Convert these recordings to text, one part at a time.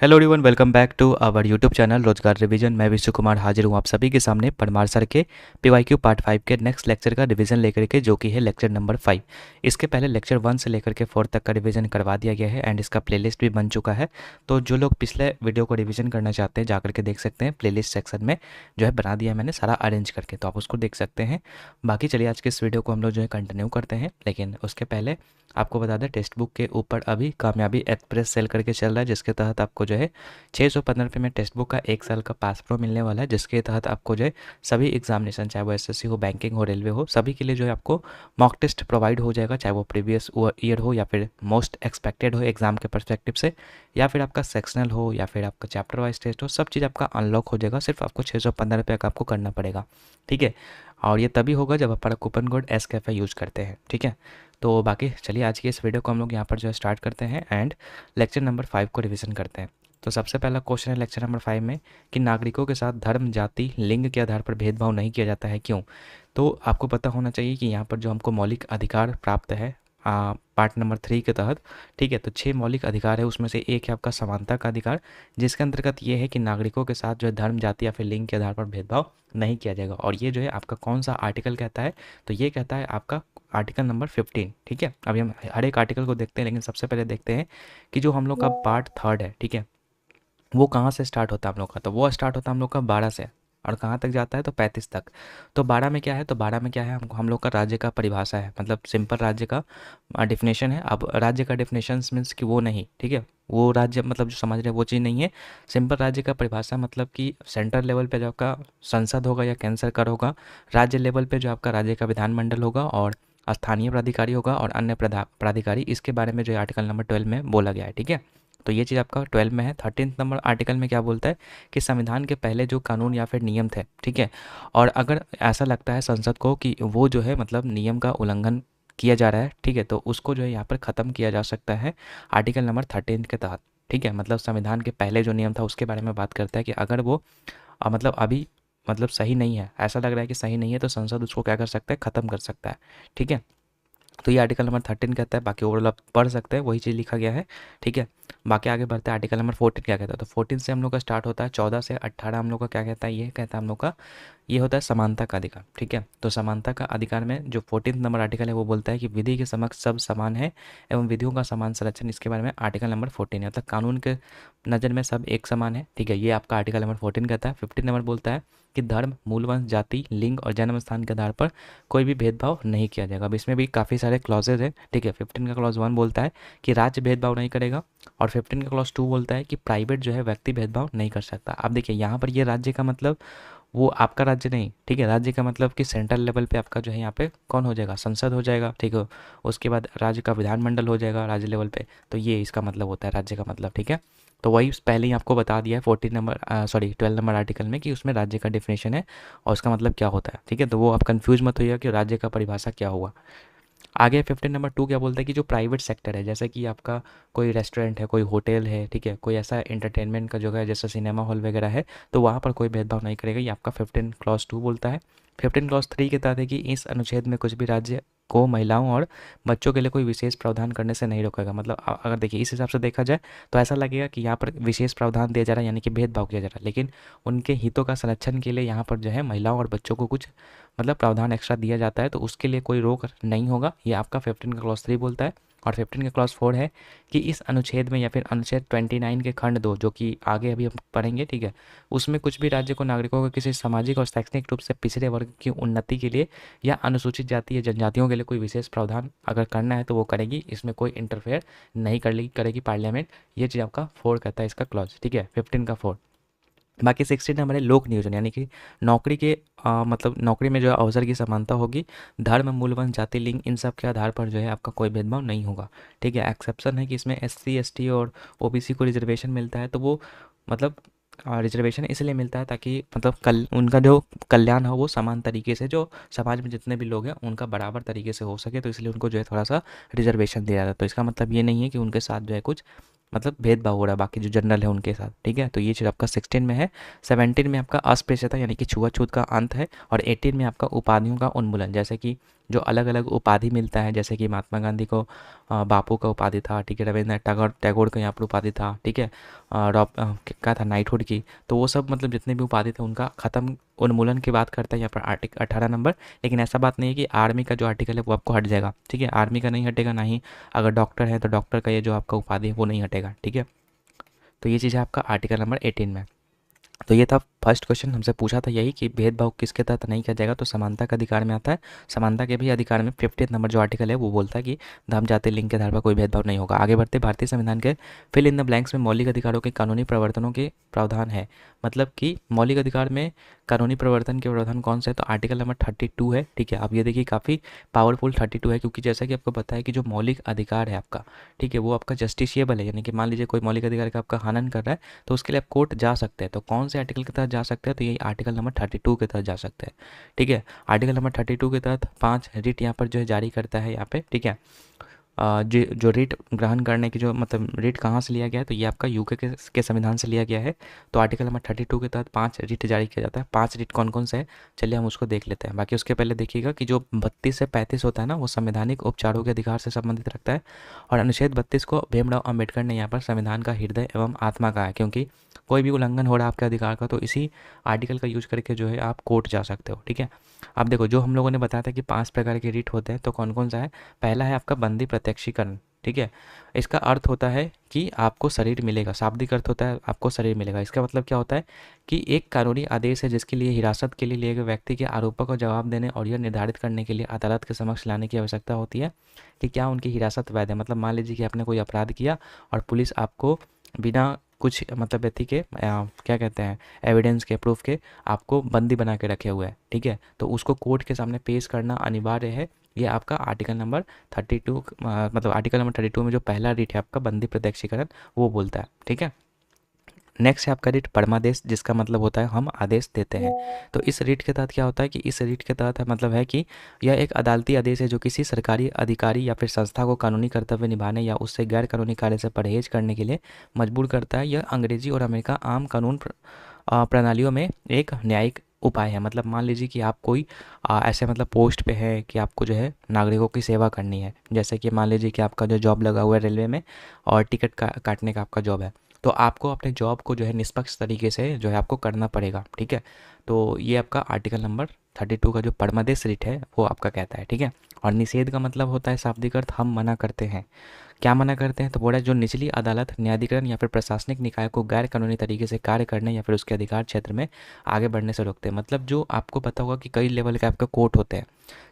Hello everyone, welcome back to our YouTube channel Rozgar revision. मैं विश्व कुमार हाजिर हूँ आप सभी के सामने परमार सर के पीवाईक्यू पार्ट 5 के नेक्स्ट लेक्चर का रिवीजन लेकर के, जो कि है लेक्चर नंबर 5। इसके पहले लेक्चर 1 से लेकर के 4 तक का रिवीजन करवा दिया गया है एंड इसका प्लेलिस्ट भी बन चुका है। तो जो लोग पिछले वीडियो को रिवीजन करना चाहते हैं जाकर के देख सकते हैं, प्लेलिस्ट सेक्शन में जो है बना दिया मैंने सारा अरेंज करके, तो आप उसको देख सकते हैं। बाकी चलिए आज के इस वीडियो को हम लोग जो है कंटिन्यू करते हैं, लेकिन उसके पहले आपको बता दें टेक्स्ट बुक के ऊपर अभी कामयाबी एक्सप्रेस सेल करके चल रहा है, जिसके तहत आपको जो है 615 रुपये में टेक्स्ट बुक का 1 साल का पास प्रो मिलने वाला है, जिसके तहत आपको जो है सभी एग्जामिनेशन, चाहे वो एसएससी हो, बैंकिंग हो, रेलवे हो, सभी के लिए जो है आपको मॉक टेस्ट प्रोवाइड हो जाएगा, चाहे वो प्रीवियस ईयर हो या फिर मोस्ट एक्सपेक्टेड हो एग्जाम के परस्पेक्टिव से, या फिर आपका सेक्शनल हो या फिर आपका चैप्टर वाइज टेस्ट हो, सब चीज़ आपका अनलॉक हो जाएगा। सिर्फ आपको 615 रुपये का आपको करना पड़ेगा, ठीक है। और ये तभी होगा जब आप हमारा कूपन कोड एसकेएफआई यूज़ करते हैं, ठीक है। तो बाकी चलिए आज की इस वीडियो को हम लोग यहाँ पर जो है स्टार्ट करते हैं एंड लेक्चर नंबर 5 को रिवीजन करते हैं। तो सबसे पहला क्वेश्चन है लेक्चर नंबर 5 में कि नागरिकों के साथ धर्म, जाति, लिंग के आधार पर भेदभाव नहीं किया जाता है, क्यों? तो आपको पता होना चाहिए कि यहाँ पर जो हमको मौलिक अधिकार प्राप्त है पार्ट नंबर 3 के तहत, ठीक है। तो 6 मौलिक अधिकार है, उसमें से एक है आपका समानता का अधिकार, जिसके अंतर्गत ये है कि नागरिकों के साथ जो है धर्म, जाति या फिर लिंग के आधार पर भेदभाव नहीं किया जाएगा। और ये जो है आपका कौन सा आर्टिकल कहता है? तो ये कहता है आपका आर्टिकल नंबर 15, ठीक है। अभी हम हर एक आर्टिकल को देखते हैं, लेकिन सबसे पहले देखते हैं कि जो हम लोग का पार्ट 3 है, ठीक है, वो कहाँ से स्टार्ट होता है हम लोग का? तो वो स्टार्ट होता है हम लोग का 12 से, और कहाँ तक जाता है? तो 35 तक। तो 12 में क्या है? तो 12 में क्या है? हम लोग का राज्य का परिभाषा है, मतलब सिंपल राज्य का डिफिनेशन है। अब राज्य का डिफिनेशन मीन्स कि वो नहीं, ठीक है, वो राज्य मतलब जो समझ रहे हैं वो चीज़ नहीं है। सिंपल राज्य का परिभाषा मतलब कि सेंट्रल लेवल पे जो आपका संसद होगा या केंद्र सरकार होगा, राज्य लेवल पे जो आपका राज्य का विधानमंडल होगा, और स्थानीय प्राधिकारी होगा और अन्य प्राधिकारी। इसके बारे में जो है आर्टिकल नंबर 12 में बोला गया है, ठीक है। तो ये चीज़ आपका 12 में है। 13 नंबर आर्टिकल में क्या बोलता है कि संविधान के पहले जो कानून या फिर नियम थे, ठीक है, और अगर ऐसा लगता है संसद को कि वो जो है मतलब नियम का उल्लंघन किया जा रहा है, ठीक है, तो उसको जो है यहाँ पर ख़त्म किया जा सकता है आर्टिकल नंबर 13 के तहत, ठीक है। मतलब संविधान के पहले जो नियम था उसके बारे में बात करता है कि अगर वो मतलब अभी मतलब सही नहीं है, ऐसा लग रहा है कि सही नहीं है, तो संसद उसको क्या कर सकता है? ख़त्म कर सकता है, ठीक है। तो ये आर्टिकल नंबर 13 कहता है, बाकी ओवरऑल आप पढ़ सकते हैं, वही चीज़ लिखा गया है, ठीक है। बाकी आगे बढ़ते हैं, आर्टिकल नंबर 14 क्या कहता है? तो 14 से हम लोग का स्टार्ट होता है, 14 से 18 हम लोग का क्या कहता है? ये कहता है हम लोग का, ये होता है समानता का अधिकार, ठीक है। तो समानता का अधिकार में जो 14 नंबर आर्टिकल है वो बोलता है कि विधि के समक्ष सब समान है एवं विधियों का समान संरक्षण, इसके बारे में आर्टिकल नंबर 14 है, मतलब कानून के नज़र में सब एक समान है, ठीक है। ये आपका आर्टिकल नंबर 14 कहता है। 15 नंबर बोलता है कि धर्म, मूलवंश, जाति, लिंग और जन्म स्थान के आधार पर कोई भी भेदभाव नहीं किया जाएगा। अब इसमें भी काफ़ी सारे क्लॉजेज हैं, ठीक है। 15 का क्लॉज 1 बोलता है कि राज्य भेदभाव नहीं करेगा, और 15 का क्लॉज 2 बोलता है कि प्राइवेट जो है व्यक्ति भेदभाव नहीं कर सकता। अब देखिए यहाँ पर ये राज्य का मतलब वो आपका राज्य नहीं, ठीक है। राज्य का मतलब कि सेंट्रल लेवल पे आपका जो है यहाँ पे कौन हो जाएगा? संसद हो जाएगा, ठीक है। उसके बाद राज्य का विधानमंडल हो जाएगा राज्य लेवल पे। तो ये इसका मतलब होता है राज्य का मतलब, ठीक है। तो वही पहले ही आपको बता दिया है 14 नंबर 12 नंबर आर्टिकल में कि उसमें राज्य का डिफिनेशन है और उसका मतलब क्या होता है, ठीक है। तो वो आप कंफ्यूज मत होइएगा कि राज्य का परिभाषा क्या हुआ। आगे 15 नंबर 2 क्या बोलता है कि जो प्राइवेट सेक्टर है, जैसे कि आपका कोई रेस्टोरेंट है, कोई होटल है, ठीक है, कोई ऐसा एंटरटेनमेंट का जगह है जैसे सिनेमा हॉल वगैरह है, तो वहाँ पर कोई भेदभाव नहीं करेगा, ये आपका 15 क्लॉज 2 बोलता है। 15 क्लॉज 3 के तहत है कि इस अनुच्छेद में कुछ भी राज्य को महिलाओं और बच्चों के लिए कोई विशेष प्रावधान करने से नहीं रोकेगा। मतलब अगर देखिए इस हिसाब से देखा जाए तो ऐसा लगेगा कि यहाँ पर विशेष प्रावधान दिया जा रहा है, यानी कि भेदभाव किया जा रहा है, लेकिन उनके हितों का संरक्षण के लिए यहाँ पर जो है महिलाओं और बच्चों को कुछ मतलब प्रावधान एक्स्ट्रा दिया जाता है, तो उसके लिए कोई रोक नहीं होगा, ये आपका 15 का क्लॉज 3 बोलता है। और 15 का क्लॉज 4 है कि इस अनुच्छेद में या फिर अनुच्छेद 29 के खंड 2, जो कि आगे अभी हम पढ़ेंगे, ठीक है, उसमें कुछ भी राज्य को नागरिकों को किसी सामाजिक और शैक्षणिक रूप से पिछड़े वर्ग की उन्नति के लिए या अनुसूचित जाति या जनजातियों के लिए कोई विशेष प्रावधान अगर करना है तो वो करेगी, इसमें कोई इंटरफेयर नहीं करेगी पार्लियामेंट। ये चीज़ आपका 4 कहता है इसका क्लॉज, ठीक है, 15 का 4। बाकी 16 नंबर है लोक नियोजन, यानी कि नौकरी के मतलब नौकरी में जो है अवसर की समानता होगी, धर्म, मूलवंश, जाति, लिंग, इन सब के आधार पर जो है आपका कोई भेदभाव नहीं होगा, ठीक है। एक्सेप्शन है कि इसमें एससी, एसटी और ओबीसी को रिजर्वेशन मिलता है, तो वो मतलब रिजर्वेशन इसलिए मिलता है ताकि मतलब कल उनका जो कल्याण हो वो समान तरीके से, जो समाज में जितने भी लोग हैं उनका बराबर तरीके से हो सके, तो इसलिए उनको जो है थोड़ा सा रिजर्वेशन दिया जाता है। तो इसका मतलब ये नहीं है कि उनके साथ जो है कुछ मतलब भेदभाव हो रहा है बाकी जो जनरल है उनके साथ, ठीक है। तो ये चीज़ आपका 16 में है। 17 में आपका अस्पृश्यता यानी कि छुआछूत का अंत है। और 18 में आपका उपाधियों का उन्मूलन, जैसे कि जो अलग अलग उपाधि मिलता है, जैसे कि महात्मा गांधी को बापू का उपाधि था, ठीक है। रविंद्रनाथ टैगोर टैगोर का यहाँ पर उपाधि था, ठीक है। क्या था, नाइटहुड की। तो वो सब मतलब जितने भी उपाधि थे उनका खत्म उन्मूलन की बात करता है यहाँ पर आर्टिकल 18 नंबर। लेकिन ऐसा बात नहीं है कि आर्मी का जो आर्टिकल है वो आपको हट जाएगा, ठीक है। आर्मी का नहीं हटेगा, ना ही अगर डॉक्टर है तो डॉक्टर का ये जो आपका उपाधि है वो नहीं हटेगा, ठीक है। तो ये चीज़ है आपका आर्टिकल नंबर 18 में। तो ये था फर्स्ट क्वेश्चन, हमसे पूछा था यही कि भेदभाव किसके तहत नहीं किया जाएगा, तो समानता का अधिकार में आता है। समानता के भी अधिकार में 50 नंबर जो आर्टिकल है वो बोलता है कि धर्म जाति लिंग के आधार पर कोई भेदभाव नहीं होगा। आगे बढ़ते, भारतीय संविधान के फिल इन द ब्लैंक्स में मौलिक अधिकारों के कानूनी प्रवर्तनों के प्रावधान है। मतलब कि मौलिक अधिकार में कानूनी प्रवर्तन के प्रावधान कौन से है, तो आर्टिकल नंबर 32 है, ठीक है। अब ये देखिए काफ़ी पावरफुल 32 है, क्योंकि जैसा कि आपको पता है कि जो मौलिक अधिकार है आपका, ठीक है, वो आपका जस्टिशिएबल है। यानी कि मान लीजिए कोई मौलिक अधिकार का आपका हनन कर रहा है तो उसके लिए आप कोर्ट जा सकते हैं। तो कौन से आर्टिकल के तहत जा सकते हैं, तो यही आर्टिकल नंबर 32 के तहत जा सकते हैं, ठीक है। आर्टिकल नंबर 32 के तहत 5 रिट यहाँ पर जो है जारी करता है यहाँ पे, ठीक है। जो रिट ग्रहण करने की जो मतलब रिट कहाँ से लिया गया है, तो ये आपका यूके के संविधान से लिया गया है। तो आर्टिकल नंबर 32 के तहत 5 रिट जारी किया जाता है। 5 रिट कौन कौन से है, चलिए हम उसको देख लेते हैं। बाकी उसके पहले देखिएगा कि जो 32 से 35 होता है ना, वो संवैधानिक उपचारों के अधिकार से संबंधित रखता है। और अनुच्छेद 32 को भीमराव अम्बेडकर ने यहाँ पर संविधान का हृदय एवं आत्मा कहा है, क्योंकि कोई भी उल्लंघन हो रहा है आपके अधिकार का तो इसी आर्टिकल का यूज करके जो है आप कोर्ट जा सकते हो, ठीक है। अब देखो, जो हम लोगों ने बताया था कि 5 प्रकार के रिट होते हैं, तो कौन कौन सा है। पहला है आपका बंदी प्रत्यक्षीकरण, ठीक है। इसका अर्थ होता है कि आपको शरीर मिलेगा, शाब्दिक अर्थ होता है आपको शरीर मिलेगा। इसका मतलब क्या होता है कि एक कानूनी आदेश है जिसके लिए हिरासत के लिए लिए गए व्यक्ति के आरोपों को जवाब देने और यह निर्धारित करने के लिए अदालत के समक्ष लाने की आवश्यकता होती है कि क्या उनकी हिरासत वैध है। मतलब मान लीजिए कि आपने कोई अपराध किया और पुलिस आपको बिना कुछ मतलब व्यक्ति के क्या कहते हैं एविडेंस के, प्रूफ के आपको बंदी बना के रखे हुए हैं, ठीक है। तो उसको कोर्ट के सामने पेश करना अनिवार्य है। ये आपका आर्टिकल नंबर 32 मतलब आर्टिकल नंबर 32 में जो पहला रिट है आपका बंदी प्रत्यक्षीकरण, वो बोलता है, ठीक है। नेक्स्ट है आपका रिट परमादेश, जिसका मतलब होता है हम आदेश देते हैं। तो इस रिट के तहत क्या होता है कि इस रिट के तहत मतलब है कि यह एक अदालती आदेश है जो किसी सरकारी अधिकारी या फिर संस्था को कानूनी कर्तव्य निभाने या उससे गैर कानूनी कार्य से परहेज करने के लिए मजबूर करता है। यह अंग्रेजी और अमेरिका आम कानून प्रणालियों में एक न्यायिक उपाय है। मतलब मान लीजिए कि आप कोई ऐसे मतलब पोस्ट पे है कि आपको जो है नागरिकों की सेवा करनी है। जैसे कि मान लीजिए कि आपका जो जॉब लगा हुआ है रेलवे में और टिकट काटने का आपका जॉब है, तो आपको अपने जॉब को जो है निष्पक्ष तरीके से जो है आपको करना पड़ेगा, ठीक है। तो ये आपका आर्टिकल नंबर 32 का जो परमादेश रिट है वो आपका कहता है, ठीक है। और निषेध का मतलब होता है शाब्दिक अर्थ हम मना करते हैं। क्या मना करते हैं, तो बोला जो निचली अदालत, न्यायाधिकरण या फिर प्रशासनिक निकाय को गैर कानूनी तरीके से कार्य करने या फिर उसके अधिकार क्षेत्र में आगे बढ़ने से रोकते हैं। मतलब जो आपको पता होगा कि कई लेवल के आपके कोर्ट होते हैं,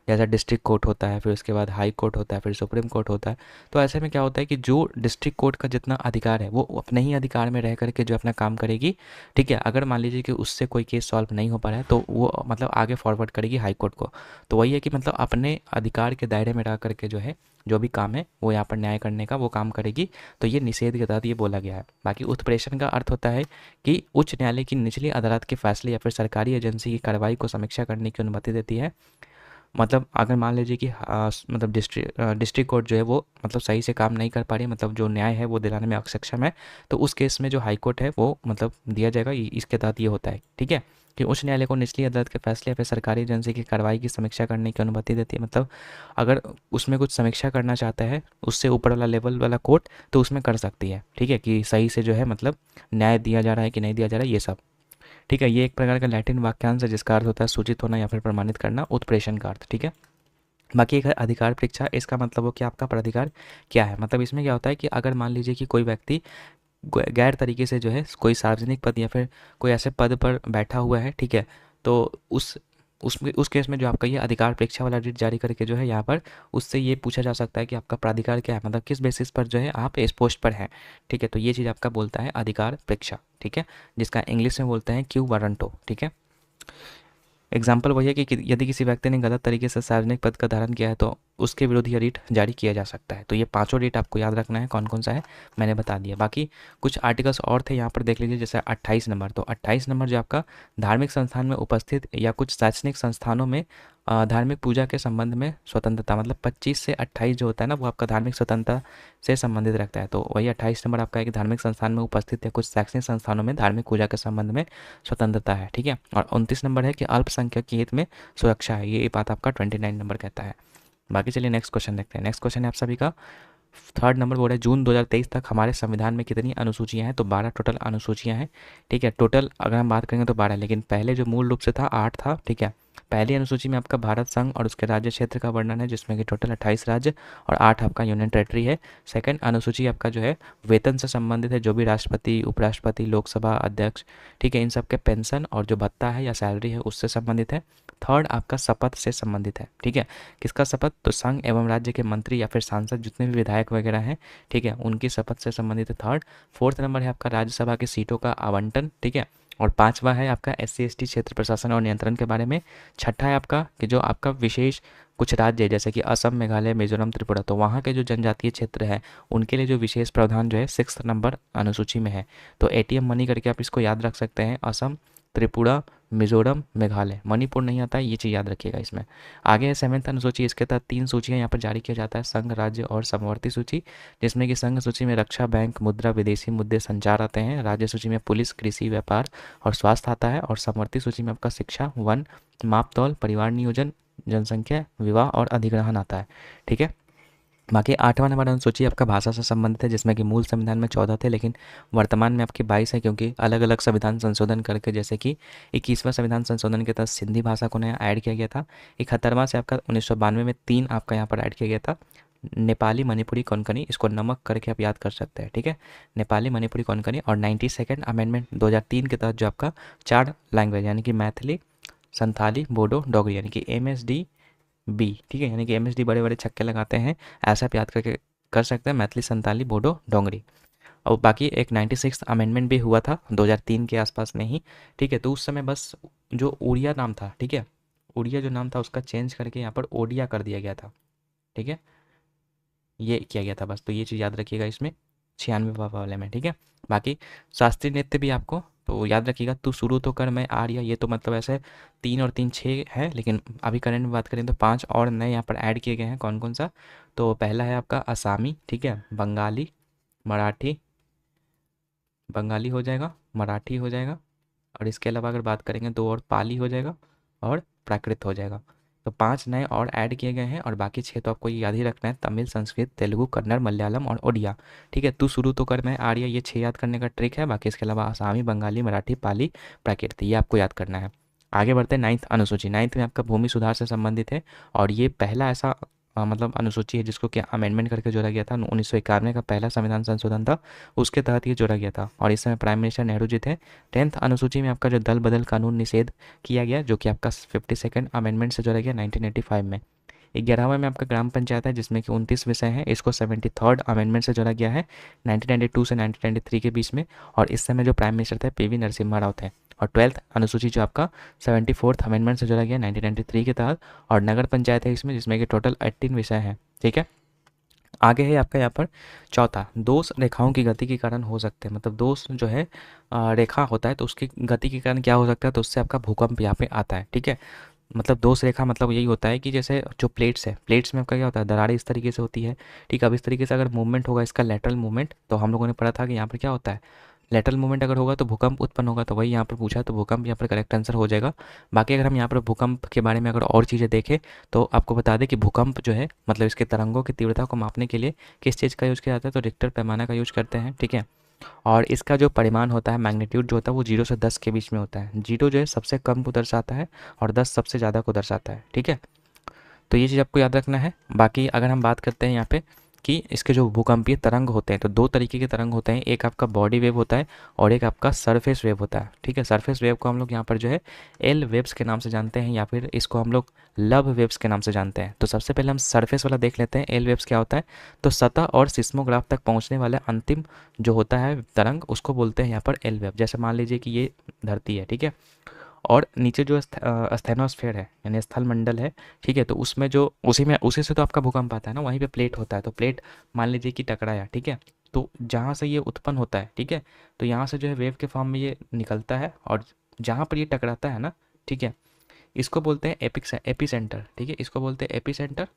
जैसा डिस्ट्रिक्ट कोर्ट होता है, फिर उसके बाद हाई कोर्ट होता है, फिर सुप्रीम कोर्ट होता है। तो ऐसे में क्या होता है कि जो डिस्ट्रिक्ट कोर्ट का जितना अधिकार है वो अपने ही अधिकार में रह करके जो अपना काम करेगी, ठीक है। अगर मान लीजिए कि उससे कोई केस सॉल्व नहीं हो पा रहा है तो वो मतलब आगे फॉरवर्ड करेगी हाई कोर्ट को। तो वही है कि मतलब अपने अधिकार के दायरे में रह करके जो है जो भी काम है वो यहाँ पर न्याय करने का वो काम करेगी। तो ये निषेध के तहत ये बोला गया है। बाकी उत्प्रेषण का अर्थ होता है कि उच्च न्यायालय की निचली अदालत के फैसले या फिर सरकारी एजेंसी की कार्रवाई को समीक्षा करने की अनुमति देती है। मतलब अगर मान लीजिए कि मतलब डिस्ट्रिक्ट कोर्ट जो है वो मतलब सही से काम नहीं कर पा रही है, मतलब जो न्याय है वो दिलाने में अक्षम है, तो उस केस में जो हाई कोर्ट है वो मतलब दिया जाएगा। इसके तहत ये होता है, ठीक है, कि उच्च न्यायालय को निचली अदालत के फैसले या फिर सरकारी एजेंसी की कार्रवाई की समीक्षा करने की अनुमति देती है। मतलब अगर उसमें कुछ समीक्षा करना चाहता है उससे ऊपर वाला लेवल वाला कोर्ट, तो उसमें कर सकती है, ठीक है, कि सही से जो है मतलब न्याय दिया जा रहा है कि नहीं दिया जा रहा है, ये सब, ठीक है। ये एक प्रकार का लैटिन वाक्यांश है जिसका अर्थ होता है सूचित होना या फिर प्रमाणित करना, उत्प्रेषण का अर्थ, ठीक है। बाकी एक है अधिकार परीक्षा। इसका मतलब हो कि आपका प्राधिकार क्या है। मतलब इसमें क्या होता है कि अगर मान लीजिए कि कोई व्यक्ति गैर तरीके से जो है कोई सार्वजनिक पद या फिर कोई ऐसे पद पर बैठा हुआ है, ठीक है, तो उस केस में जो आपका ये अधिकार परीक्षा वाला रिट जारी करके जो है यहाँ पर उससे ये पूछा जा सकता है कि आपका प्राधिकार क्या है, मतलब किस बेसिस पर जो है आप इस पोस्ट पर हैं, ठीक है। तो ये चीज़ आपका बोलता है अधिकार परीक्षा, ठीक है, जिसका इंग्लिश में बोलते हैं क्यू वारंटो, ठीक है। एग्जाम्पल वही है कि यदि किसी व्यक्ति ने गलत तरीके से सार्वजनिक पद का धारण किया है तो उसके विरुद्ध यह रिट जारी किया जा सकता है। तो ये पांचों रिट आपको याद रखना है, कौन कौन सा है मैंने बता दिया। बाकी कुछ आर्टिकल्स और थे यहाँ पर देख लीजिए, जैसे 28 नंबर। तो 28 नंबर जो आपका धार्मिक संस्थान में उपस्थित या कुछ शैक्षणिक संस्थानों में धार्मिक पूजा के संबंध में स्वतंत्रता, मतलब 25 से 28 जो होता है ना वो आपका धार्मिक स्वतंत्रता से संबंधित रखता है। तो वही 28 नंबर आपका है कि धार्मिक संस्थान में उपस्थित या कुछ शैक्षणिक संस्थानों में धार्मिक पूजा के संबंध में स्वतंत्रता है, ठीक है। और 29 नंबर है कि अल्पसंख्यक के हित में सुरक्षा है, ये बात आपका 29 नंबर कहता है। बाकी चलिए नेक्स्ट क्वेश्चन देखते हैं। नेक्स्ट क्वेश्चन है आप सभी का 3rd नंबर बोल रहा है जून 2023 तक हमारे संविधान में कितनी अनुसूचियां हैं, तो 12 टोटल अनुसूचियां हैं, ठीक है। टोटल अगर हम बात करेंगे तो 12, लेकिन पहले जो मूल रूप से था 8 था, ठीक है। पहली अनुसूची में आपका भारत संघ और उसके राज्य क्षेत्र का वर्णन है, जिसमें कि टोटल 28 राज्य और 8 आपका यूनियन टेरिटरी है। सेकंड अनुसूची आपका जो है वेतन से संबंधित है, जो भी राष्ट्रपति, उपराष्ट्रपति, लोकसभा अध्यक्ष, ठीक है, इन सब के पेंशन और जो भत्ता है या सैलरी है उससे संबंधित है। थर्ड आपका शपथ से संबंधित है, ठीक है। किसका शपथ, तो संघ एवं राज्य के मंत्री या फिर सांसद जितने भी विधायक वगैरह हैं, ठीक है, उनकी शपथ से संबंधित है थर्ड। फोर्थ नंबर है आपका राज्यसभा की सीटों का आवंटन, ठीक है। और 5वां है आपका SC/ST क्षेत्र प्रशासन और नियंत्रण के बारे में। छठा है आपका कि जो आपका विशेष कुछ राज्य है जैसे कि असम, मेघालय, मिजोरम, त्रिपुरा, तो वहाँ के जो जनजातीय क्षेत्र है उनके लिए जो विशेष प्रावधान जो है 6 नंबर अनुसूची में है। तो ATM मनी करके आप इसको याद रख सकते हैं, असम, त्रिपुरा, मिजोरम, मेघालय, मणिपुर नहीं आता है, ये चीज़ याद रखिएगा इसमें। आगे है 7th अनुसूची, इसके तहत 3 सूचियाँ यहाँ पर जारी किया जाता है, संघ, राज्य और समवर्ती सूची, जिसमें कि संघ सूची में रक्षा, बैंक, मुद्रा, विदेशी मुद्दे, संचार आते हैं। राज्य सूची में पुलिस, कृषि, व्यापार और स्वास्थ्य आता है। और समवर्ती सूची में आपका शिक्षा, वन, माप तौल, परिवार नियोजन, जनसंख्या, विवाह और अधिग्रहण आता है, ठीक है। बाकी 8वां नंबर अनुसूची आपका भाषा से संबंधित है, जिसमें कि मूल संविधान में 14 थे, लेकिन वर्तमान में आपकी 22 है, क्योंकि अलग अलग संविधान संशोधन करके, जैसे कि 21वां संविधान संशोधन के तहत सिंधी भाषा को नया ऐड किया गया था। 71वां से आपका 1992 में 3 आपका यहाँ पर ऐड किया गया था, नेपाली, मणिपुरी, कोंकणी, इसको नमक करके आप याद कर सकते हैं, ठीक है, नेपाली, मणिपुरी, कोंकणी। और 92nd अमेंडमेंट 2003 के तहत जो आपका 4 लैंग्वेज यानी कि मैथिली, संथाली, बोडो, डोगरी यानी कि MSD-B, ठीक है, यानी कि MSD बड़े बड़े छक्के लगाते हैं, ऐसा आप याद करके कर सकते हैं, मैथिली, संताली, बोडो, डोंगरी। और बाकी एक 96th अमेंडमेंट भी हुआ था 2003 के आसपास में ही, ठीक है। तो उस समय बस जो उड़िया नाम था, ठीक है, उड़िया जो नाम था उसका चेंज करके यहाँ पर ओडिया कर दिया गया था, ठीक है, ये किया गया था बस। तो ये चीज़ याद रखिएगा इसमें 96वां वाले में, ठीक है। बाकी शास्त्रीय नृत्य भी आपको तो याद रखिएगा, तू शुरू तो कर मैं आ रही है, ये तो मतलब ऐसे 3 और 3 6 है, लेकिन अभी करंट में बात करें तो 5 और नए यहाँ पर ऐड किए गए हैं। कौन कौन सा, तो पहला है आपका असामी, ठीक है, बंगाली, मराठी, बंगाली हो जाएगा, मराठी हो जाएगा, और इसके अलावा अगर बात करेंगे 2 और पाली हो जाएगा और प्राकृत हो जाएगा। तो 5 नए और ऐड किए गए हैं, और बाकी 6 तो आपको ये याद ही रखना है, तमिल, संस्कृत, तेलुगु, कन्नड़, मलयालम और उड़िया, ठीक है। तू शुरू तो कर मैं आ रही है, ये 6 याद करने का ट्रिक है। बाकी इसके अलावा आसामी, बंगाली, मराठी, पाली, प्राकृत, ये आपको याद करना है। आगे बढ़ते हैं 9th अनुसूची। 9th में आपका भूमि सुधार से संबंधित है, और ये पहला ऐसा मतलब अनुसूची है जिसको क्या अमेंडमेंट करके जोड़ा गया था। 1991 का पहला संविधान संशोधन था, उसके तहत ये जोड़ा गया था, और इस समय प्राइम मिनिस्टर नेहरू जी थे। 10th अनुसूची में आपका जो दल बदल कानून निषेध किया गया, जो कि आपका 52nd अमेंडमेंट से जोड़ा गया 1985 में। 11वां में आपका ग्राम पंचायत है, जिसमें कि 29 विषय हैं, इसको 73rd अमेंडमेंट से जोड़ा गया है 1992 से 1993 के बीच में, और इस समय जो प्राइम मिनिस्टर थे PV नरसिम्हा राव थे। और 12th अनुसूची जो आपका 74th अमेंडमेंट से जोड़ा गया 1993 के तहत, और नगर पंचायत है इसमें, जिसमें कि टोटल 18 विषय हैं, ठीक है। आगे है आपका यहाँ पर चौथा, दोष रेखाओं की गति के कारण हो सकते हैं, मतलब दोष जो है रेखा होता है तो उसकी गति के कारण क्या हो सकता है, तो उससे आपका भूकंप यहाँ पे आता है, ठीक है। मतलब दोष रेखा मतलब यही होता है कि जैसे जो प्लेट्स है, प्लेट्स में आपका क्या होता है, दरारें इस तरीके से होती है, ठीक है। अब इस तरीके से अगर मूवमेंट होगा इसका लेटरल मूवमेंट, तो हम लोगों ने पढ़ा था कि यहाँ पर क्या होता है, लेटरल मूवमेंट अगर होगा तो भूकंप उत्पन्न होगा, तो वही यहाँ पर पूछा, तो भूकंप यहाँ पर करेक्ट आंसर हो जाएगा। बाकी अगर हम यहाँ पर भूकंप के बारे में अगर और चीज़ें देखें तो आपको बता दें कि भूकंप जो है मतलब इसके तरंगों की तीव्रता को मापने के लिए किस चीज़ का यूज़ किया जाता है, तो रिक्टर पैमाना का यूज़ करते हैं, ठीक है। और इसका जो परिमाण होता है, मैग्नीट्यूड जो होता है वो 0 से 10 के बीच में होता है। 0 जो है सबसे कम को दर्शाता है और 10 सबसे ज़्यादा को दर्शाता है, ठीक है। तो ये चीज़ आपको याद रखना है। बाकी अगर हम बात करते हैं यहाँ पे कि इसके जो भूकंपीय तरंग होते हैं, तो 2 तरीके के तरंग होते हैं, एक आपका बॉडी वेव होता है और एक आपका सरफेस वेव होता है, ठीक है। सरफेस वेव को हम लोग यहाँ पर जो है एल वेव्स के नाम से जानते हैं, या फिर इसको हम लोग लव वेव्स के नाम से जानते हैं। तो सबसे पहले हम सरफेस वाला देख लेते हैं, एल वेव्स क्या होता है, तो सतह और सिस्मोग्राफ तक पहुँचने वाला अंतिम जो होता है तरंग, उसको बोलते हैं यहाँ पर एल वेव। जैसे मान लीजिए कि ये धरती है, ठीक है, और नीचे जो स्थेनोस्फेयर है यानी स्थल मंडल है, ठीक है, तो उसमें जो उसी से तो आपका भूकंप आता है ना, वहीं पे प्लेट होता है, तो प्लेट मान लीजिए कि टकराया, ठीक है, तो जहाँ से ये उत्पन्न होता है, ठीक है, तो यहाँ से जो है वेव के फॉर्म में ये निकलता है, और जहाँ पर ये टकराता है ना, ठीक है, इसको बोलते हैं एपी सेंटर, ठीक है, इसको बोलते हैं एपी सेंटर।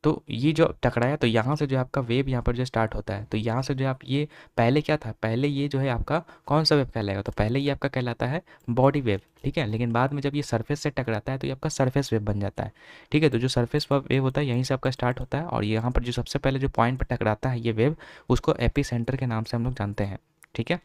तो ये जो टकराया तो यहाँ से जो आपका वेव यहाँ पर जो स्टार्ट होता है, तो यहाँ से जो आप ये पहले क्या था, पहले ये जो है आपका कौन सा वेव कहलाएगा, तो पहले ये आपका कहलाता है बॉडी वेव, ठीक है। लेकिन बाद में जब ये सरफेस से टकराता है तो ये आपका सरफेस वेव बन जाता है, ठीक है। तो जो सरफेस वेव होता है यहीं से आपका स्टार्ट होता है, और यहाँ पर जो सबसे पहले जो पॉइंट पर टकराता है ये वेव, उसको एपी सेंटर के नाम से हम लोग जानते हैं, ठीक है।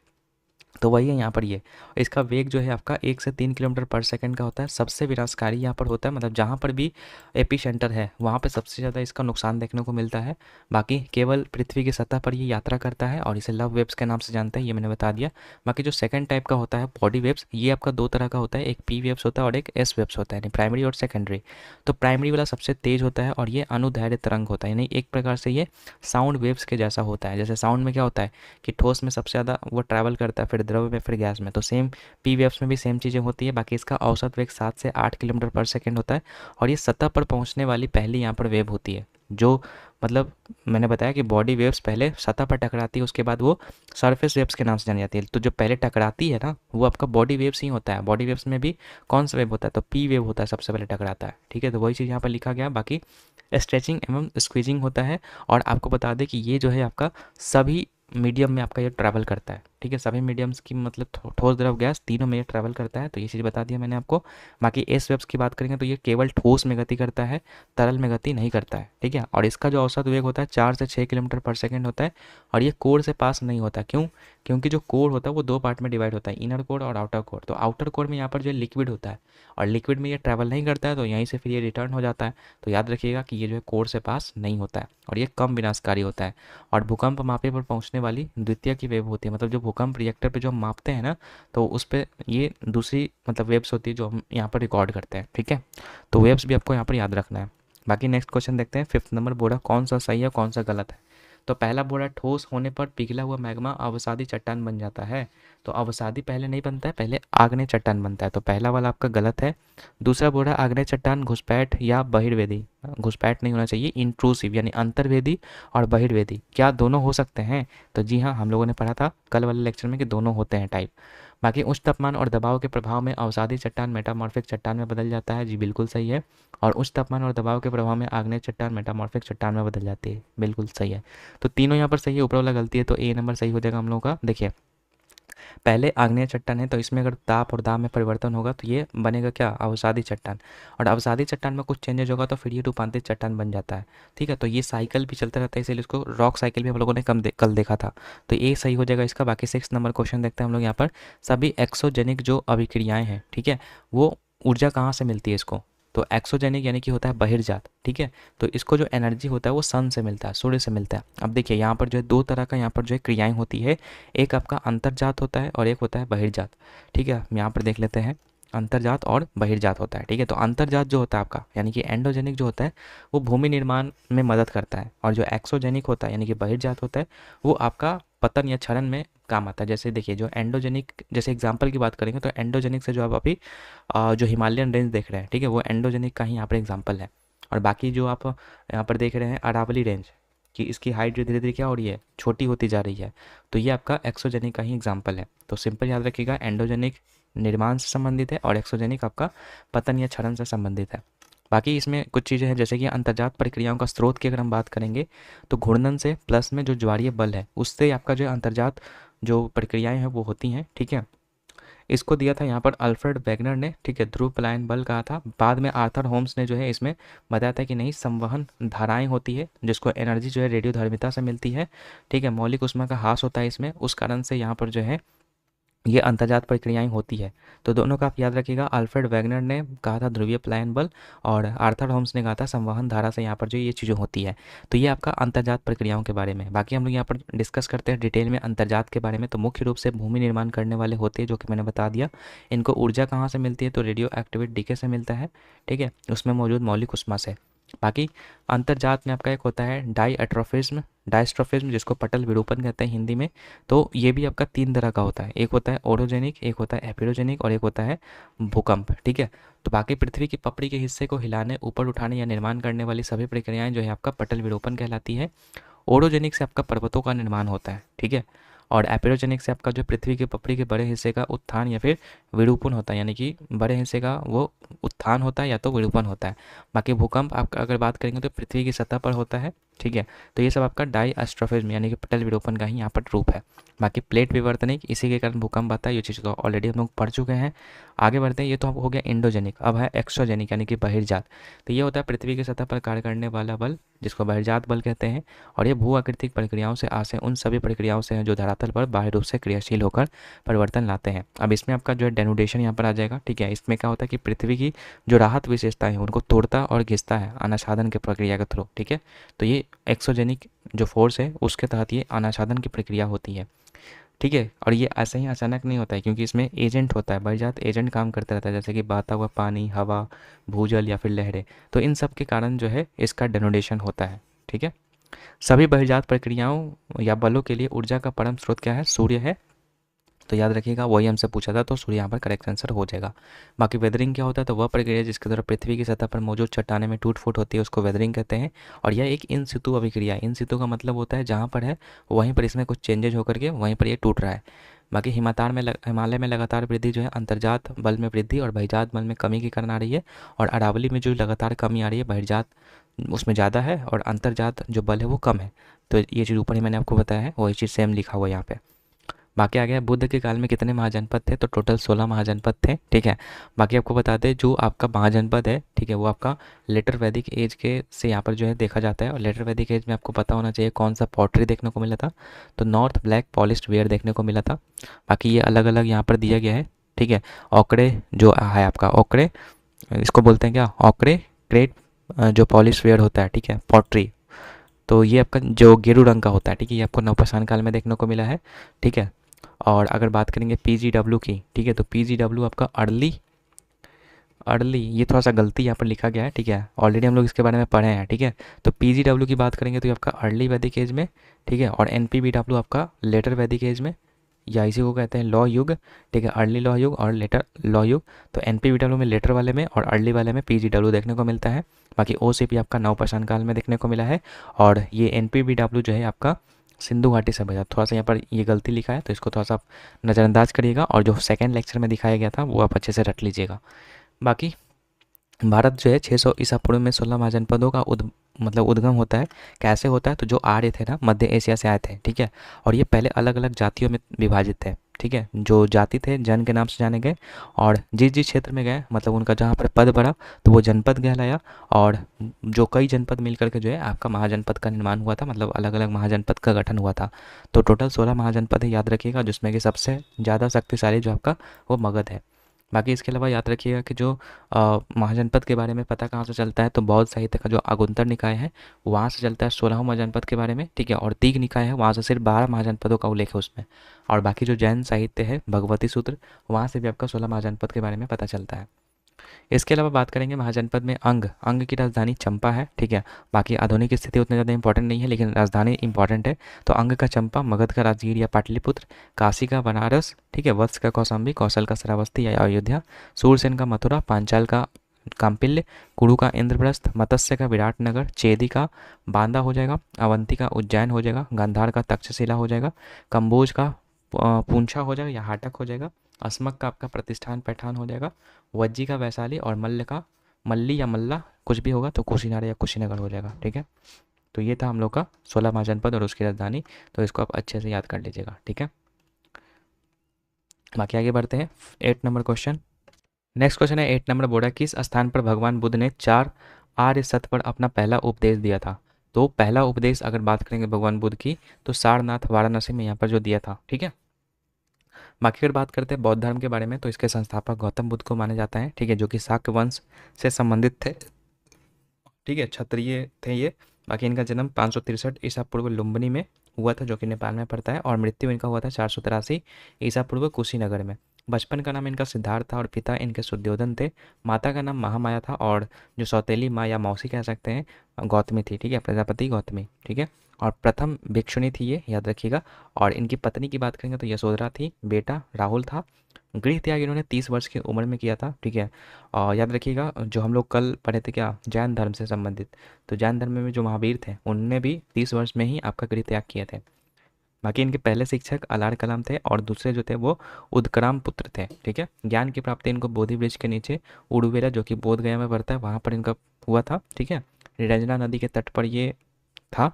तो वही है यहाँ पर ये, इसका वेग जो है आपका 1 से 3 किलोमीटर पर सेकंड का होता है। सबसे विनाशकारी यहाँ पर होता है, मतलब जहाँ पर भी एपी सेंटर है वहाँ पे सबसे ज़्यादा इसका नुकसान देखने को मिलता है। बाकी केवल पृथ्वी की सतह पर ये यात्रा करता है और इसे लव वेव्स के नाम से जानते हैं, ये मैंने बता दिया। बाकी जो सेकंड टाइप का होता है बॉडी वेव्स, ये आपका दो तरह का होता है, एक पी वेव्स होता है और एक एस वेव्स होता है, यानी प्राइमरी और सेकेंडरी। तो प्राइमरी वाला सबसे तेज होता है और ये अनुदैर्ध्य तरंग होता है, यानी एक प्रकार से ये साउंड वेव्स के जैसा होता है। जैसे साउंड में क्या होता है कि ठोस में सबसे ज़्यादा वो ट्रैवल करता है, फिर द्रव में, फिर गैस में, तो सेम पी वेव्स में भी सेम चीज़ें होती है। बाकी इसका औसत वेग 7 से 8 किलोमीटर पर सेकंड होता है और ये सतह पर पहुंचने वाली पहली यहाँ पर वेव होती है। जो मतलब मैंने बताया कि बॉडी वेव्स पहले सतह पर टकराती है, उसके बाद वो सरफेस वेव्स के नाम से जानी जाती है। तो जो पहले टकराती है ना वो आपका बॉडी वेव्स ही होता है। बॉडी वेव्स में भी कौन सा वेव होता है, तो पी वेव होता है, सबसे पहले टकराता है, ठीक है। तो वही चीज़ यहाँ पर लिखा गया। बाकी स्ट्रेचिंग एवं स्क्वीजिंग होता है, और आपको बता दें कि ये जो है आपका सभी मीडियम में आपका ये ट्रैवल करता है, ठीक है। सभी मीडियम्स की मतलब ठोस, द्रव, गैस तीनों में ये ट्रैवल करता है, तो ये चीज़ बता दिया मैंने आपको। बाकी एस वेव्स की बात करेंगे तो ये केवल ठोस में गति करता है, तरल में गति नहीं करता है, ठीक है। और इसका जो औसत वेग होता है 4 से 6 किलोमीटर पर सेकंड होता है, और ये कोर से पास नहीं होता। क्यों? क्योंकि जो कोर होता है वो दो पार्ट में डिवाइड होता है, इनर कोर और आउटर कोर। तो आउटर कोर में यहाँ पर जो लिक्विड होता है, और लिक्विड में ये ट्रैवल नहीं करता है, तो यहीं से फिर ये रिटर्न हो जाता है। तो याद रखिएगा कि ये जो है कोर से पास नहीं होता है, और ये कम विनाशकारी होता है। और भूकंप मापे पर पहुंचने वाली द्वितीय की वेव होती है, मतलब जो भूकंप रिएक्टर पे जो हम मापते हैं ना, तो उस पर ये दूसरी मतलब वेव्स होती है जो हम यहाँ पर रिकॉर्ड करते हैं, ठीक है। तो वेव्स भी आपको यहाँ पर याद रखना है। बाकी नेक्स्ट क्वेश्चन देखते हैं। 5th नंबर बोला कौन सा सही है कौन सा गलत है। तो पहला बोला ठोस होने पर पिघला हुआ मैग्मा अवसादी चट्टान बन जाता है। तो अवसादी पहले नहीं बनता है, पहले आग्नेय चट्टान बनता है, तो पहला वाला आपका गलत है। दूसरा बोला आग्नेय चट्टान घुसपैठ या बहिर्वेदी, घुसपैठ नहीं होना चाहिए, इंट्रूसिव यानी अंतर्वेदी और बहिर्वेदी, क्या दोनों हो सकते हैं? तो जी हाँ, हम लोगों ने पढ़ा था कल वाले लेक्चर में कि दोनों होते हैं टाइप। बाकी उच्च तापमान और दबाव के प्रभाव में अवसादी चट्टान मेटामॉर्फिक चट्टान में बदल जाता है, जी बिल्कुल सही है। और उच्च तापमान और दबाव के प्रभाव में आग्नेय चट्टान मेटामॉर्फिक चट्टान में बदल जाती है, बिल्कुल सही है। तो तीनों यहाँ पर सही है, ऊपर वाला गलती है, तो ए नंबर सही हो जाएगा हम लोगों का। देखिए पहले आग्नेय चट्टान है, तो इसमें अगर ताप और दाब में परिवर्तन होगा तो ये बनेगा क्या, अवसादी चट्टान। और अवसादी चट्टान में कुछ चेंजेज होगा तो फिर ये रूपांतरित चट्टान बन जाता है, ठीक है। तो ये साइकिल भी चलता रहता है, इसीलिए इसको रॉक साइकिल भी हम लोगों ने कल देखा था। तो ये सही हो जाएगा इसका। बाकी 6 नंबर क्वेश्चन देखते हैं हम लोग यहाँ पर। सभी एक्सोजेनिक जो अभिक्रियाएं हैं, ठीक है, वो ऊर्जा कहाँ से मिलती है इसको, तो एक्सोजेनिक यानी कि होता है बहिर्जात, ठीक है। तो इसको जो एनर्जी होता है वो सन से मिलता है, सूर्य से मिलता है। अब देखिए यहाँ पर जो है दो तरह का यहाँ पर जो है क्रियाएं होती है, एक आपका अंतर्जात होता है और एक होता है बहिर्जात, ठीक है। हम यहाँ पर देख लेते हैं, अंतर्जात और बहिर्जात होता है, ठीक है। तो अंतर्जात जो होता है आपका यानी कि एंडोजेनिक जो होता है वो भूमि निर्माण में मदद करता है, और जो एक्सोजेनिक होता है यानी कि बहिर्जात होता है वो आपका पतन या क्षरण में काम आता है। जैसे देखिए जो एंडोजेनिक, जैसे एग्जांपल की बात करेंगे तो एंडोजेनिक से जो आप अभी जो हिमालयन रेंज देख रहे हैं, ठीक है, वो एंडोजेनिक का ही यहाँ पर एग्जांपल है। और बाकी जो आप यहाँ पर देख रहे हैं अरावली रेंज कि इसकी हाइट जो धीरे धीरे क्या हो रही है, छोटी होती जा रही है, तो ये आपका एक्सोजेनिक का ही एग्जांपल है। तो सिंपल याद रखिएगा, एंडोजेनिक निर्माण से संबंधित है और एक्सोजेनिक आपका पतन या क्षरण से संबंधित है। बाकी इसमें कुछ चीज़ें हैं जैसे कि अंतर्जात प्रक्रियाओं का स्रोत की अगर हम बात करेंगे तो घूर्णन से प्लस में जो ज्वारीय बल है उससे आपका जो अंतर्जात जो प्रक्रियाएं हैं वो होती हैं, ठीक है। इसको दिया था यहाँ पर अल्फ्रेड वेगनर ने, ठीक है, ध्रुव पलायन बल कहा था। बाद में आर्थर होम्स ने जो है इसमें बताया था कि नहीं, संवहन धाराएं होती है जिसको एनर्जी जो है रेडियोधर्मिता से मिलती है, ठीक है, मौलिक ऊष्मा का ह्रास होता है इसमें, उस कारण से यहाँ पर जो है ये अंतर्जात प्रक्रियाएं होती है। तो दोनों का आप याद रखिएगा, अल्फ्रेड वेगनर ने कहा था ध्रुवीय पलायन बल और आर्थर होम्स ने कहा था संवहन धारा से यहाँ पर जो ये चीज़ें होती है। तो ये आपका अंतर्जात प्रक्रियाओं के बारे में। बाकी हम लोग यहाँ पर डिस्कस करते हैं डिटेल में अंतर्जात के बारे में। तो मुख्य रूप से भूमि निर्माण करने वाले होते हैं जो कि मैंने बता दिया। इनको ऊर्जा कहाँ से मिलती है, तो रेडियो एक्टिवेट डीके से मिलता है, ठीक है, उसमें मौजूद मौलिक ऊष्मा से। बाकी अंतर्जात में आपका एक होता है डायस्ट्रोफिज्म जिसको पटल विरूपण कहते हैं हिंदी में। तो ये भी आपका 3 तरह का होता है, एक होता है ओरोजेनिक, एक होता है एपिरोजेनिक और एक होता है भूकंप, ठीक है। तो बाकी पृथ्वी की पपड़ी के हिस्से को हिलाने, ऊपर उठाने या निर्माण करने वाली सभी प्रक्रियाएं जो है आपका पटल विरूपण कहलाती है। ओरोजेनिक से आपका पर्वतों का निर्माण होता है, ठीक है। और एपेरोजेनिक से आपका जो पृथ्वी के पपड़ी के बड़े हिस्से का उत्थान या फिर विरूपण होता है, यानी कि बड़े हिस्से का वो उत्थान होता है या तो विरूपण होता है। बाकी भूकंप आपका अगर बात करेंगे तो पृथ्वी की सतह पर होता है, ठीक है। तो ये सब आपका डाईस्ट्रोफिज्म यानी कि पटल विरूपण का ही यहाँ पर रूप है। बाकी प्लेट विवर्तनिक, इसी के कारण भूकंप आता है, ये चीज़ तो ऑलरेडी हम लोग पढ़ चुके हैं। आगे बढ़ते हैं, ये तो हो गया इंडोजेनिक। अब है एक्सोजेनिक यानी कि बहिर्जात। तो ये होता है पृथ्वी की सतह पर कार्य करने वाला बल, जिसको बहिर्जात बल कहते हैं। और ये भू आकृतिक प्रक्रियाओं से आशय उन सभी प्रक्रियाओं से हैं जो धरातल पर बाह्य रूप से क्रियाशील होकर परिवर्तन लाते हैं। अब इसमें आपका जो है डेनुडेशन यहाँ पर आ जाएगा, ठीक है। इसमें क्या होता है कि पृथ्वी की जो राहत विशेषताएं हैं उनको तोड़ता और घिसता है अनाच्छादन की प्रक्रिया के थ्रू, ठीक है। तो ये एक्सोजेनिक जो फोर्स है उसके तहत ये अनाच्छादन की प्रक्रिया होती है, ठीक है। और ये ऐसे ही अचानक नहीं होता है, क्योंकि इसमें एजेंट होता है, बहिर्जात एजेंट काम करता रहता है, जैसे कि बहता हुआ पानी, हवा, भूजल या फिर लहरें। तो इन सब के कारण जो है इसका डेनोडेशन होता है, ठीक है। सभी बहिर्जात प्रक्रियाओं या बलों के लिए ऊर्जा का परम स्रोत क्या है? सूर्य है। तो याद रखिएगा, वही हमसे पूछा था, तो सूर्य यहाँ पर करेक्ट आंसर हो जाएगा। बाकी वेदरिंग क्या होता है? तो वह प्रक्रिया जिसके द्वारा पृथ्वी की सतह पर मौजूद चट्टाने में टूट फूट होती है उसको वेदरिंग कहते हैं। और यह एक इन सितु अभिक्रिया है। इन सितु का मतलब होता है जहाँ पर है वहीं पर इसमें कुछ चेंजेज होकर के वहीं पर ये टूट रहा है। बाकी हिमालय में लगातार वृद्धि जो है अंतर्जात बल में वृद्धि और बहिर्जात बल में कमी के कारण आ रही है। और अरावली में जो लगातार कमी आ रही है, बहिर्जात उसमें ज़्यादा है और अंतर्जात जो बल है वो कम है। तो ये चीज़ ऊपर ही मैंने आपको बताया है, वही चीज़ सेम लिखा हुआ है यहाँ पे। बाकी आ गया बुद्ध के काल में कितने महाजनपद थे? तो टोटल 16 महाजनपद थे, ठीक है। बाकी आपको बता दें जो आपका महाजनपद है, ठीक है, वो आपका लेटर वैदिक एज के से यहाँ पर जो है देखा जाता है। और लेटर वैदिक एज में आपको पता होना चाहिए कौन सा पॉटरी देखने को मिला था। तो नॉर्थ ब्लैक पॉलिश्ड वेयर देखने को मिला था। बाकी ये अलग अलग यहाँ पर दिया गया है, ठीक है। ओकड़े जो है आपका, ओकड़े इसको बोलते हैं क्या? ओकड़े क्रेट जो पॉलिश वेयर होता है, ठीक है, पॉटरी। तो ये आपका जो गेरू रंग का होता है, ठीक है, ये आपको नवपाषाण काल में देखने को मिला है, ठीक है। और अगर बात करेंगे पीजीडब्ल्यू की, ठीक है, तो पीजीडब्ल्यू आपका अर्ली अर्ली, ये थोड़ा सा गलती यहाँ पर लिखा गया है, ठीक है, ऑलरेडी हम लोग इसके बारे में पढ़े हैं, ठीक है। तो पीजीडब्ल्यू की बात करेंगे तो ये आपका अर्ली वैदिक एज में, ठीक है। और एनपीबीडब्ल्यू आपका लेटर वैदिक एज में, या इसी को कहते हैं लॉ युग, ठीक है, अर्ली लॉ युग और लेटर लॉ युग। तो एनपीबीडब्ल्यू में लेटर वाले में और अर्ली वाले में पीजीडब्ल्यू देखने को मिलता है। बाकी ओसीपी आपका नवपाषाण काल में देखने को मिला है। और ये एनपीबीडब्ल्यू जो है आपका सिंधु घाटी सभ्यता, थोड़ा सा यहाँ पर ये गलती लिखा है तो इसको थोड़ा सा आप नज़रअंदाज करिएगा। और जो सेकेंड लेक्चर में दिखाया गया था वो आप अच्छे से रट लीजिएगा। बाकी भारत जो है 600 ईसा पूर्व में 16 महाजनपदों का उद्गम होता है। कैसे होता है? तो जो आर्य थे ना, मध्य एशिया से आए थे, ठीक है। और ये पहले अलग अलग जातियों में विभाजित थे, ठीक है। जो जाति थे जन के नाम से जाने गए, और जिस जिस क्षेत्र में गए मतलब उनका जहाँ पर पद बढ़ा तो वो जनपद कहलाया। और जो कई जनपद मिल करके जो है आपका महाजनपद का निर्माण हुआ था, मतलब अलग अलग महाजनपद का गठन हुआ था। तो टोटल 16 महाजनपद है, याद रखिएगा, जिसमें कि सबसे ज़्यादा शक्तिशाली जो आपका वो मगध है। बाकी इसके अलावा याद रखिएगा कि जो महाजनपद के बारे में पता कहाँ से चलता है? तो बौद्ध साहित्य का जो आगुंतर निकाय है वहाँ से चलता है 16 महाजनपद के बारे में, ठीक है। और दीघ निकाय है, वहाँ से सिर्फ 12 महाजनपदों का उल्लेख है उसमें। और बाकी जो जैन साहित्य है भगवती सूत्र, वहाँ से भी आपका 16 महाजनपद के बारे में पता चलता है। इसके अलावा बात करेंगे महाजनपद में अंग की राजधानी चंपा है, ठीक है। बाकी आधुनिक स्थिति उतनी ज़्यादा इंपॉर्टेंट नहीं है, लेकिन राजधानी इंपॉर्टेंट है। तो अंग का चंपा, मगध का राजगीर या पाटलिपुत्र, काशी का बनारस, ठीक है, वत्स का कौशाम्बी, कौशल का श्रावस्ती या अयोध्या, सूरसेन का मथुरा, पांचाल का काम्पिल्य, कुरु का इंद्रप्रस्थ, मत्स्य का विराटनगर, चेदी का बांदा हो जाएगा, अवंती का उज्जैन हो जाएगा, गांधार का तक्षशिला हो जाएगा, कंबोज का पूंछा हो जाएगा या हाटक हो जाएगा, अस्मक का आपका प्रतिष्ठान पैठान हो जाएगा, वज्जी का वैशाली, और मल्ल का मल्ली या मल्ला कुछ भी होगा तो कुशीनगर या कुशीनगर हो जाएगा, ठीक है। तो ये था हम लोग का 16 महाजनपद और उसकी राजधानी। तो इसको आप अच्छे से याद कर लीजिएगा, ठीक है। बाकी आगे बढ़ते हैं 8 नंबर क्वेश्चन। नेक्स्ट क्वेश्चन है 8 नंबर, बोर्डा किस स्थान पर भगवान बुद्ध ने 4 आर्य सत्य पर अपना पहला उपदेश दिया था? तो पहला उपदेश अगर बात करेंगे भगवान बुद्ध की तो सारनाथ वाराणसी में यहाँ पर जो दिया था, ठीक है। बाकी अगर बात करते हैं बौद्ध धर्म के बारे में तो इसके संस्थापक गौतम बुद्ध को माने जाता है, ठीक है, जो कि शाक्य वंश से संबंधित थे, ठीक है, क्षत्रिय थे ये। बाकी इनका जन्म 563 ईसा पूर्व लुम्बिनी में हुआ था, जो कि नेपाल में पड़ता है। और मृत्यु इनका हुआ था 483 ईसा पूर्व कुशीनगर में। बचपन का नाम इनका सिद्धार्थ था और पिता इनके शुद्धोधन थे। माता का नाम महामाया था और जो सौतेली माँ या मौसी कह सकते हैं गौतमी थी, ठीक है, प्रजापति गौतमी, ठीक है। और प्रथम भिक्षुणी थी ये, याद रखिएगा। और इनकी पत्नी की बात करेंगे तो यशोधरा थी, बेटा राहुल था। गृह त्याग इन्होंने 30 वर्ष की उम्र में किया था, ठीक है। और याद रखिएगा जो हम लोग कल पढ़े थे क्या, जैन धर्म से संबंधित, तो जैन धर्म में जो महावीर थे उनने भी 30 वर्ष में ही आपका गृह त्याग किए थे। बाकी इनके पहले शिक्षक अलार कलाम थे और दूसरे जो थे वो उदकराम पुत्र थे। ठीक है, ज्ञान की प्राप्ति इनको बोधि वृक्ष के नीचे उड़ुवेला जो कि बोध गया में पड़ता है वहाँ पर इनका हुआ था। ठीक है, रंजना नदी के तट पर ये था।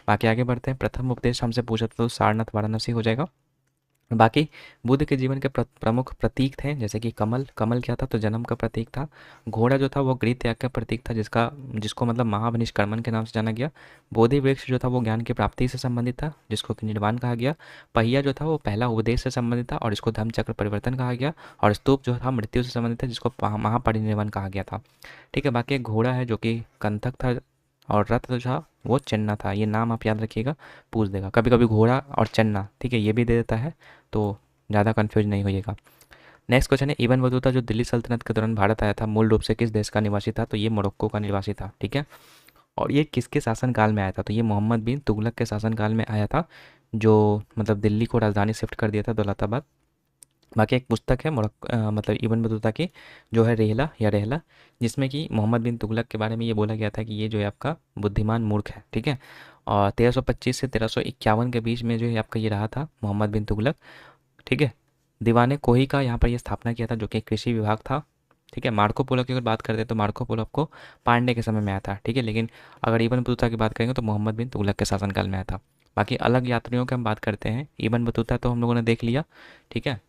बाकी आगे बढ़ते हैं। प्रथम उपदेश हमसे पूछा था तो सारनाथ वाराणसी हो जाएगा। बाकी बुद्ध के जीवन के प्रमुख प्रतीक थे जैसे कि कमल। कमल क्या था तो जन्म का प्रतीक था। घोड़ा जो था वो गृह त्याग का प्रतीक था जिसको मतलब महाविनिष्कर्मण के नाम से जाना गया। बोधि वृक्ष जो था वो ज्ञान की प्राप्ति से संबंधित था जिसको कि निर्वाण कहा गया। पहिया जो था वो पहला उपदेश से संबंधित था और इसको धम्म चक्र परिवर्तन कहा गया। और स्तूप जो था मृत्यु से संबंधित था जिसको महापरिनिर्वाण कहा गया था। ठीक है, बाकी एक घोड़ा है जो कि कंथक था और रथ जो था वो चन्ना था। ये नाम आप याद रखिएगा, पूछ देगा कभी कभी घोड़ा और चन्ना। ठीक है, ये भी दे देता है तो ज़्यादा कन्फ्यूज नहीं होइएगा। नेक्स्ट क्वेश्चन है इब्न बतूता जो दिल्ली सल्तनत के दौरान भारत आया था मूल रूप से किस देश का निवासी था तो ये मोरक्को का निवासी था। ठीक है, और ये किसके शासनकाल में आया था तो ये मोहम्मद बिन तुगलक के शासनकाल में आया था जो मतलब दिल्ली को राजधानी शिफ्ट कर दिया था दौलताबाद। बाकी एक पुस्तक है मतलब इब्न बतूता की जो है रेहला या रहला, जिसमें कि मोहम्मद बिन तुगलक के बारे में ये बोला गया था कि ये जो है आपका बुद्धिमान मूर्ख है। ठीक है, और 1325 से 1351 के बीच में जो है आपका ये रहा था मोहम्मद बिन तुगलक। ठीक है, दीवाने कोही का यहाँ पर ये स्थापना किया था जो कि कृषि विभाग था। ठीक है, मार्को पोलो की अगर बात करते हैं तो मार्को पोलो आपको पांडे के समय में आया था। ठीक है, लेकिन अगर इब्न बतूता की बात करेंगे तो मोहम्मद बिन तुगलक के शासनकाल में आया था। बाकी अलग यात्रियों की हम बात करते हैं। इब्न बतूता तो हम लोगों ने देख लिया। ठीक है,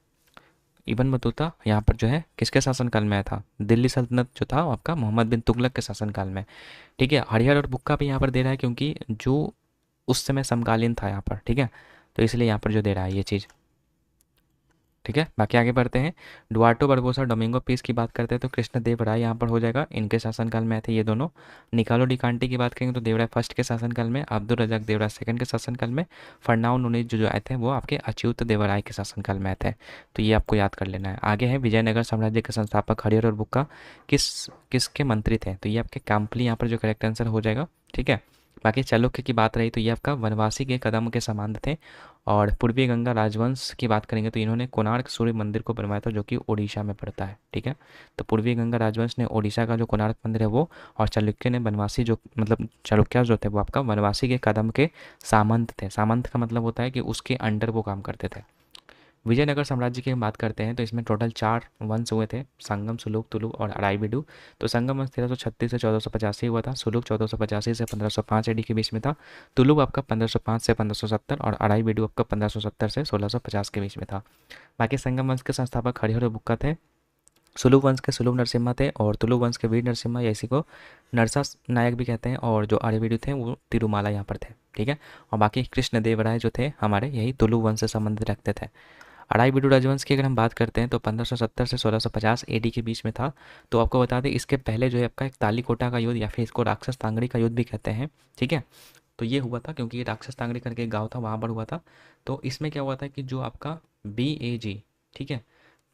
इब्न बतूता यहाँ पर जो है किसके शासनकाल में आया था, दिल्ली सल्तनत जो था आपका मोहम्मद बिन तुगलक के शासनकाल में। ठीक है, हरिहर और बुक्का भी यहाँ पर दे रहा है क्योंकि जो उस समय समकालीन था यहाँ पर। ठीक है, तो इसलिए यहाँ पर जो दे रहा है ये चीज़। ठीक है, बाकी आगे बढ़ते हैं। डुआर्टो बरबोसा डोमिंगो पीस की बात करते हैं तो कृष्णदेव राय यहाँ पर हो जाएगा, इनके शासनकाल में आए थे ये दोनों। निकालो डी कांटी की बात करेंगे तो देवराय फर्स्ट के शासनकाल में, अब्दुल रजाक देवराय सेकंड के शासनकाल में। फरनाओ नुनीज जो आए थे वो आपके अच्युत देवराय के शासनकाल में आए थे। तो ये आपको याद कर लेना है। आगे है विजयनगर साम्राज्य के संस्थापक हरिहर और बुक्का किस किसके मंत्री थे तो ये आपके काम्पली यहाँ पर जो करेक्ट आंसर हो जाएगा। ठीक है, बाकी चालुक्य की बात रही तो ये आपका वनवासी के कदम के समान थे। और पूर्वी गंगा राजवंश की बात करेंगे तो इन्होंने कोणार्क सूर्य मंदिर को बनवाया था जो कि ओडिशा में पड़ता है। ठीक है, तो पूर्वी गंगा राजवंश ने ओडिशा का जो कोणार्क मंदिर है वो, और चालुक्य ने वनवासी जो मतलब चालुक्य जो थे वो आपका वनवासी के कदम के सामंत थे। सामंत का मतलब होता है कि उसके अंडर वो काम करते थे। विजयनगर साम्राज्य की हम बात करते हैं तो इसमें टोटल 4 वंश हुए थे, संगम, सुलुक, तुलु और अराईबीडु। तो संगम वंश 1336 से 1485 हुआ था, सुलुक 1485 से 1505 एडी के बीच में था, तुलु आपका 1505 से 1570 और अराईबीडु आपका 1570 से 1650 के बीच में था। बाकी संगम वंश के संस्थापक हरिहर और बुक्का थे, सुलुक वंश के सुलुक नरसिम्हा थे और तुलु वंश के वीर नरसिम्हा या इसी को नरसा नायक भी कहते हैं, और जो अराईबीडु थे वो तिरुमाला यहाँ पर थे। ठीक है, और बाकी कृष्णदेव राय जो थे हमारे यही तुलु वंश से संबंधित रखते थे। अराईबीडु राजवंश की अगर हम बात करते हैं तो 1570 से 1650 एडी के बीच में था। तो आपको बता दें इसके पहले जो है आपका एक तालीकोटा का युद्ध या फिर इसको राक्षस तांगड़ी का युद्ध भी कहते हैं। ठीक है, तो ये हुआ था क्योंकि ये राक्षस तांगड़ी करके एक गाँव था वहाँ पर हुआ था। तो इसमें क्या हुआ था कि जो आपका BAG, ठीक है,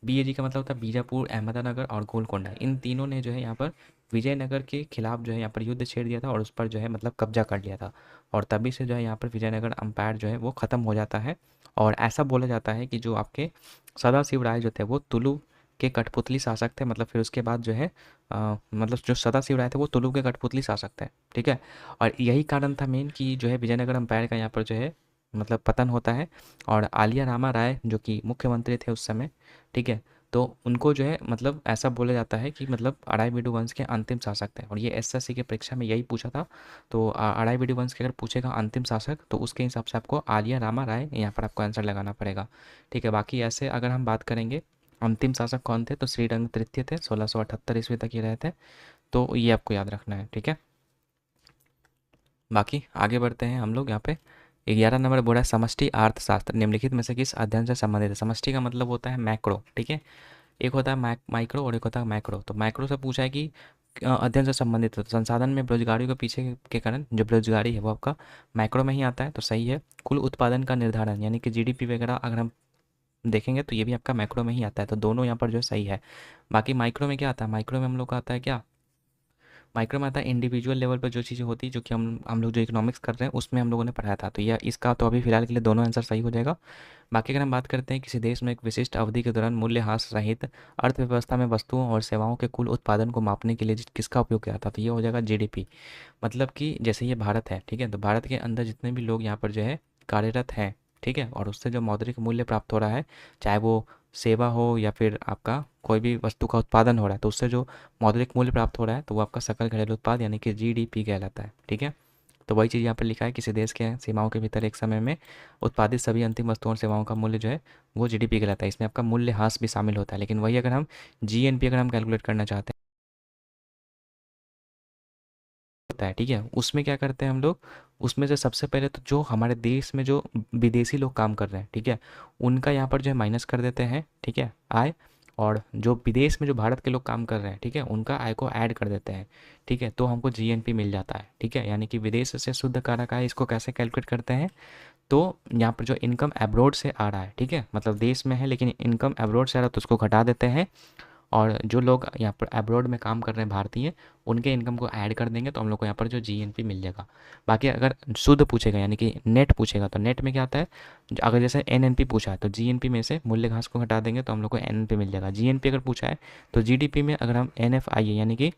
BAG का मतलब होता है बीजापुर, अहमदनगर और गोलकोंडा, इन तीनों ने जो है यहाँ पर विजयनगर के खिलाफ जो है यहाँ पर युद्ध छेड़ दिया था और उस पर जो है मतलब कब्जा कर लिया था। और तभी से जो है यहाँ पर विजयनगर अम्पायर जो है वो ख़त्म हो जाता है। और ऐसा बोला जाता है कि जो आपके सदाशिव राय जो थे वो तुलु के कठपुतली शासक थे। मतलब फिर उसके बाद जो है मतलब जो सदाशिव राय थे वो तुलु के कठपुतली शासक थे। ठीक है, और यही कारण था मेन कि जो है विजयनगर अम्पायर का यहाँ पर जो है मतलब पतन होता है। और आलिया रामा राय जो कि मुख्यमंत्री थे उस समय, ठीक है, तो उनको जो है मतलब ऐसा बोला जाता है कि मतलब अराईबीडु वंश के अंतिम शासक थे। और ये SSC के परीक्षा में यही पूछा था। तो अराईबीडु वंश के अगर पूछेगा अंतिम शासक तो उसके हिसाब से आपको आलिया रामा राय यहाँ पर आपको आंसर लगाना पड़ेगा। ठीक है, बाकी ऐसे अगर हम बात करेंगे अंतिम शासक कौन थे तो श्रीरंग तृतीय थे, 1678 ईस्वी तक ये रहे थे। तो ये आपको याद रखना है। ठीक है, बाकी आगे बढ़ते हैं हम लोग यहाँ पे। 11 नंबर बोला समष्टि अर्थशास्त्र निम्नलिखित में से किस अध्ययन से संबंधित है। समष्टि का मतलब होता है मैक्रो। ठीक है, एक होता है माइक्रो और एक होता है मैक्रो। तो माइक्रो से पूछा है कि अध्ययन से संबंधित है तो संसाधन में बेरोजगारी के पीछे के कारण जो बेरोजगारी है वो आपका मैक्रो में ही आता है, तो सही है। कुल उत्पादन का निर्धारण यानी कि GDP वगैरह अगर हम देखेंगे तो ये भी आपका मैक्रो में ही आता है, तो दोनों यहाँ पर जो है सही है। बाकी माइक्रो में क्या आता है, माइक्रो में हम लोग का आता है क्या, माइक्रो में आता है इंडिविजुअल लेवल पर जो चीज़ें होती है जो कि हम लोग जो इकोनॉमिक्स कर रहे हैं उसमें हम लोगों ने पढ़ाया था। तो यह इसका तो अभी फिलहाल के लिए दोनों आंसर सही हो जाएगा। बाकी अगर हम बात करते हैं किसी देश में एक विशिष्ट अवधि के दौरान मूल्यह्रास रहित अर्थव्यवस्था में वस्तुओं और सेवाओं के कुल उत्पादन को मापने के लिए किसका उपयोग किया था, तो ये हो जाएगा GDP। मतलब कि जैसे ये भारत है, ठीक है, तो भारत के अंदर जितने भी लोग यहाँ पर जो है कार्यरत हैं, ठीक है, और उससे जो मौद्रिक मूल्य प्राप्त हो रहा है, चाहे वो सेवा हो या फिर आपका कोई भी वस्तु का उत्पादन हो रहा है, तो उससे जो मौद्रिक मूल्य प्राप्त हो रहा है तो वो आपका सकल घरेलू उत्पाद यानी कि जीडीपी कहलाता है। ठीक है, तो वही चीज़ यहाँ पर लिखा है, किसी देश के सीमाओं के भीतर एक समय में उत्पादित सभी अंतिम वस्तुओं और सेवाओं का मूल्य जो है वो जीडीपी कहलाता है। इसमें आपका मूल्यह्रास भी शामिल होता है, लेकिन वही अगर हम जीएनपी अगर हम कैलकुलेट करना चाहते हैं होता है, ठीक है, उसमें क्या करते हैं हम लोग, उसमें से सबसे पहले तो जो हमारे देश में जो विदेशी लोग काम कर रहे हैं, ठीक है, उनका यहाँ पर जो है माइनस कर देते हैं, ठीक है, आय, और जो विदेश में जो भारत के लोग काम कर रहे हैं, ठीक है, उनका आय को ऐड कर देते हैं। ठीक है, तो हमको जीएनपी मिल जाता है। ठीक है, यानी कि विदेश से शुद्ध कारक आय, इसको कैसे कैलकुलेट करते हैं, तो यहाँ पर जो इनकम एब्रोड से आ रहा है, ठीक है, मतलब देश में है लेकिन इनकम एब्रोड से आ रहा है तो उसको घटा देते हैं, और जो लोग यहाँ पर अब्रॉड में काम कर रहे हैं भारतीय, उनके इनकम को ऐड कर देंगे तो हम लोग को यहाँ पर जो जीएनपी मिल जाएगा। बाकी अगर शुद्ध पूछेगा यानी कि नेट पूछेगा तो नेट में क्या आता है, अगर जैसे एनएनपी पूछा है तो जीएनपी में से मूल्यह्रास को हटा देंगे तो हम लोग को एनएनपी मिल जाएगा। जीएनपी अगर पूछा है तो जीडीपी में अगर हम एनएफआई यानी कि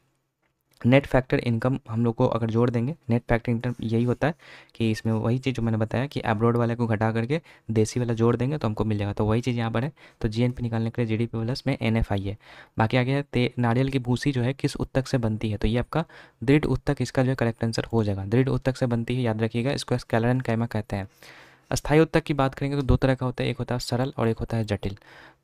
नेट फैक्टर इनकम हम लोग को अगर जोड़ देंगे, नेट फैक्टर इनकम यही होता है कि इसमें वही चीज़ जो मैंने बताया कि अब्रॉड वाले को घटा करके देसी वाला जोड़ देंगे तो हमको मिल जाएगा, तो वही चीज़ यहाँ पर है। तो जीएनपी निकालने के लिए जीडीपी प्लस में एनएफआई है। बाकी आगे है नारियल की भूसी जो है किस उत्तक से बनती है, तो ये आपका दृढ़ उत्तक इसका जो है करेक्ट आंसर हो जाएगा। दृढ़ उत्तक से बनती है, याद रखिएगा, इसको स्कैलरन कैमा कहते हैं। अस्थायी उत्तक की बात करेंगे तो दो तरह का होता है, एक होता है सरल और एक होता है जटिल।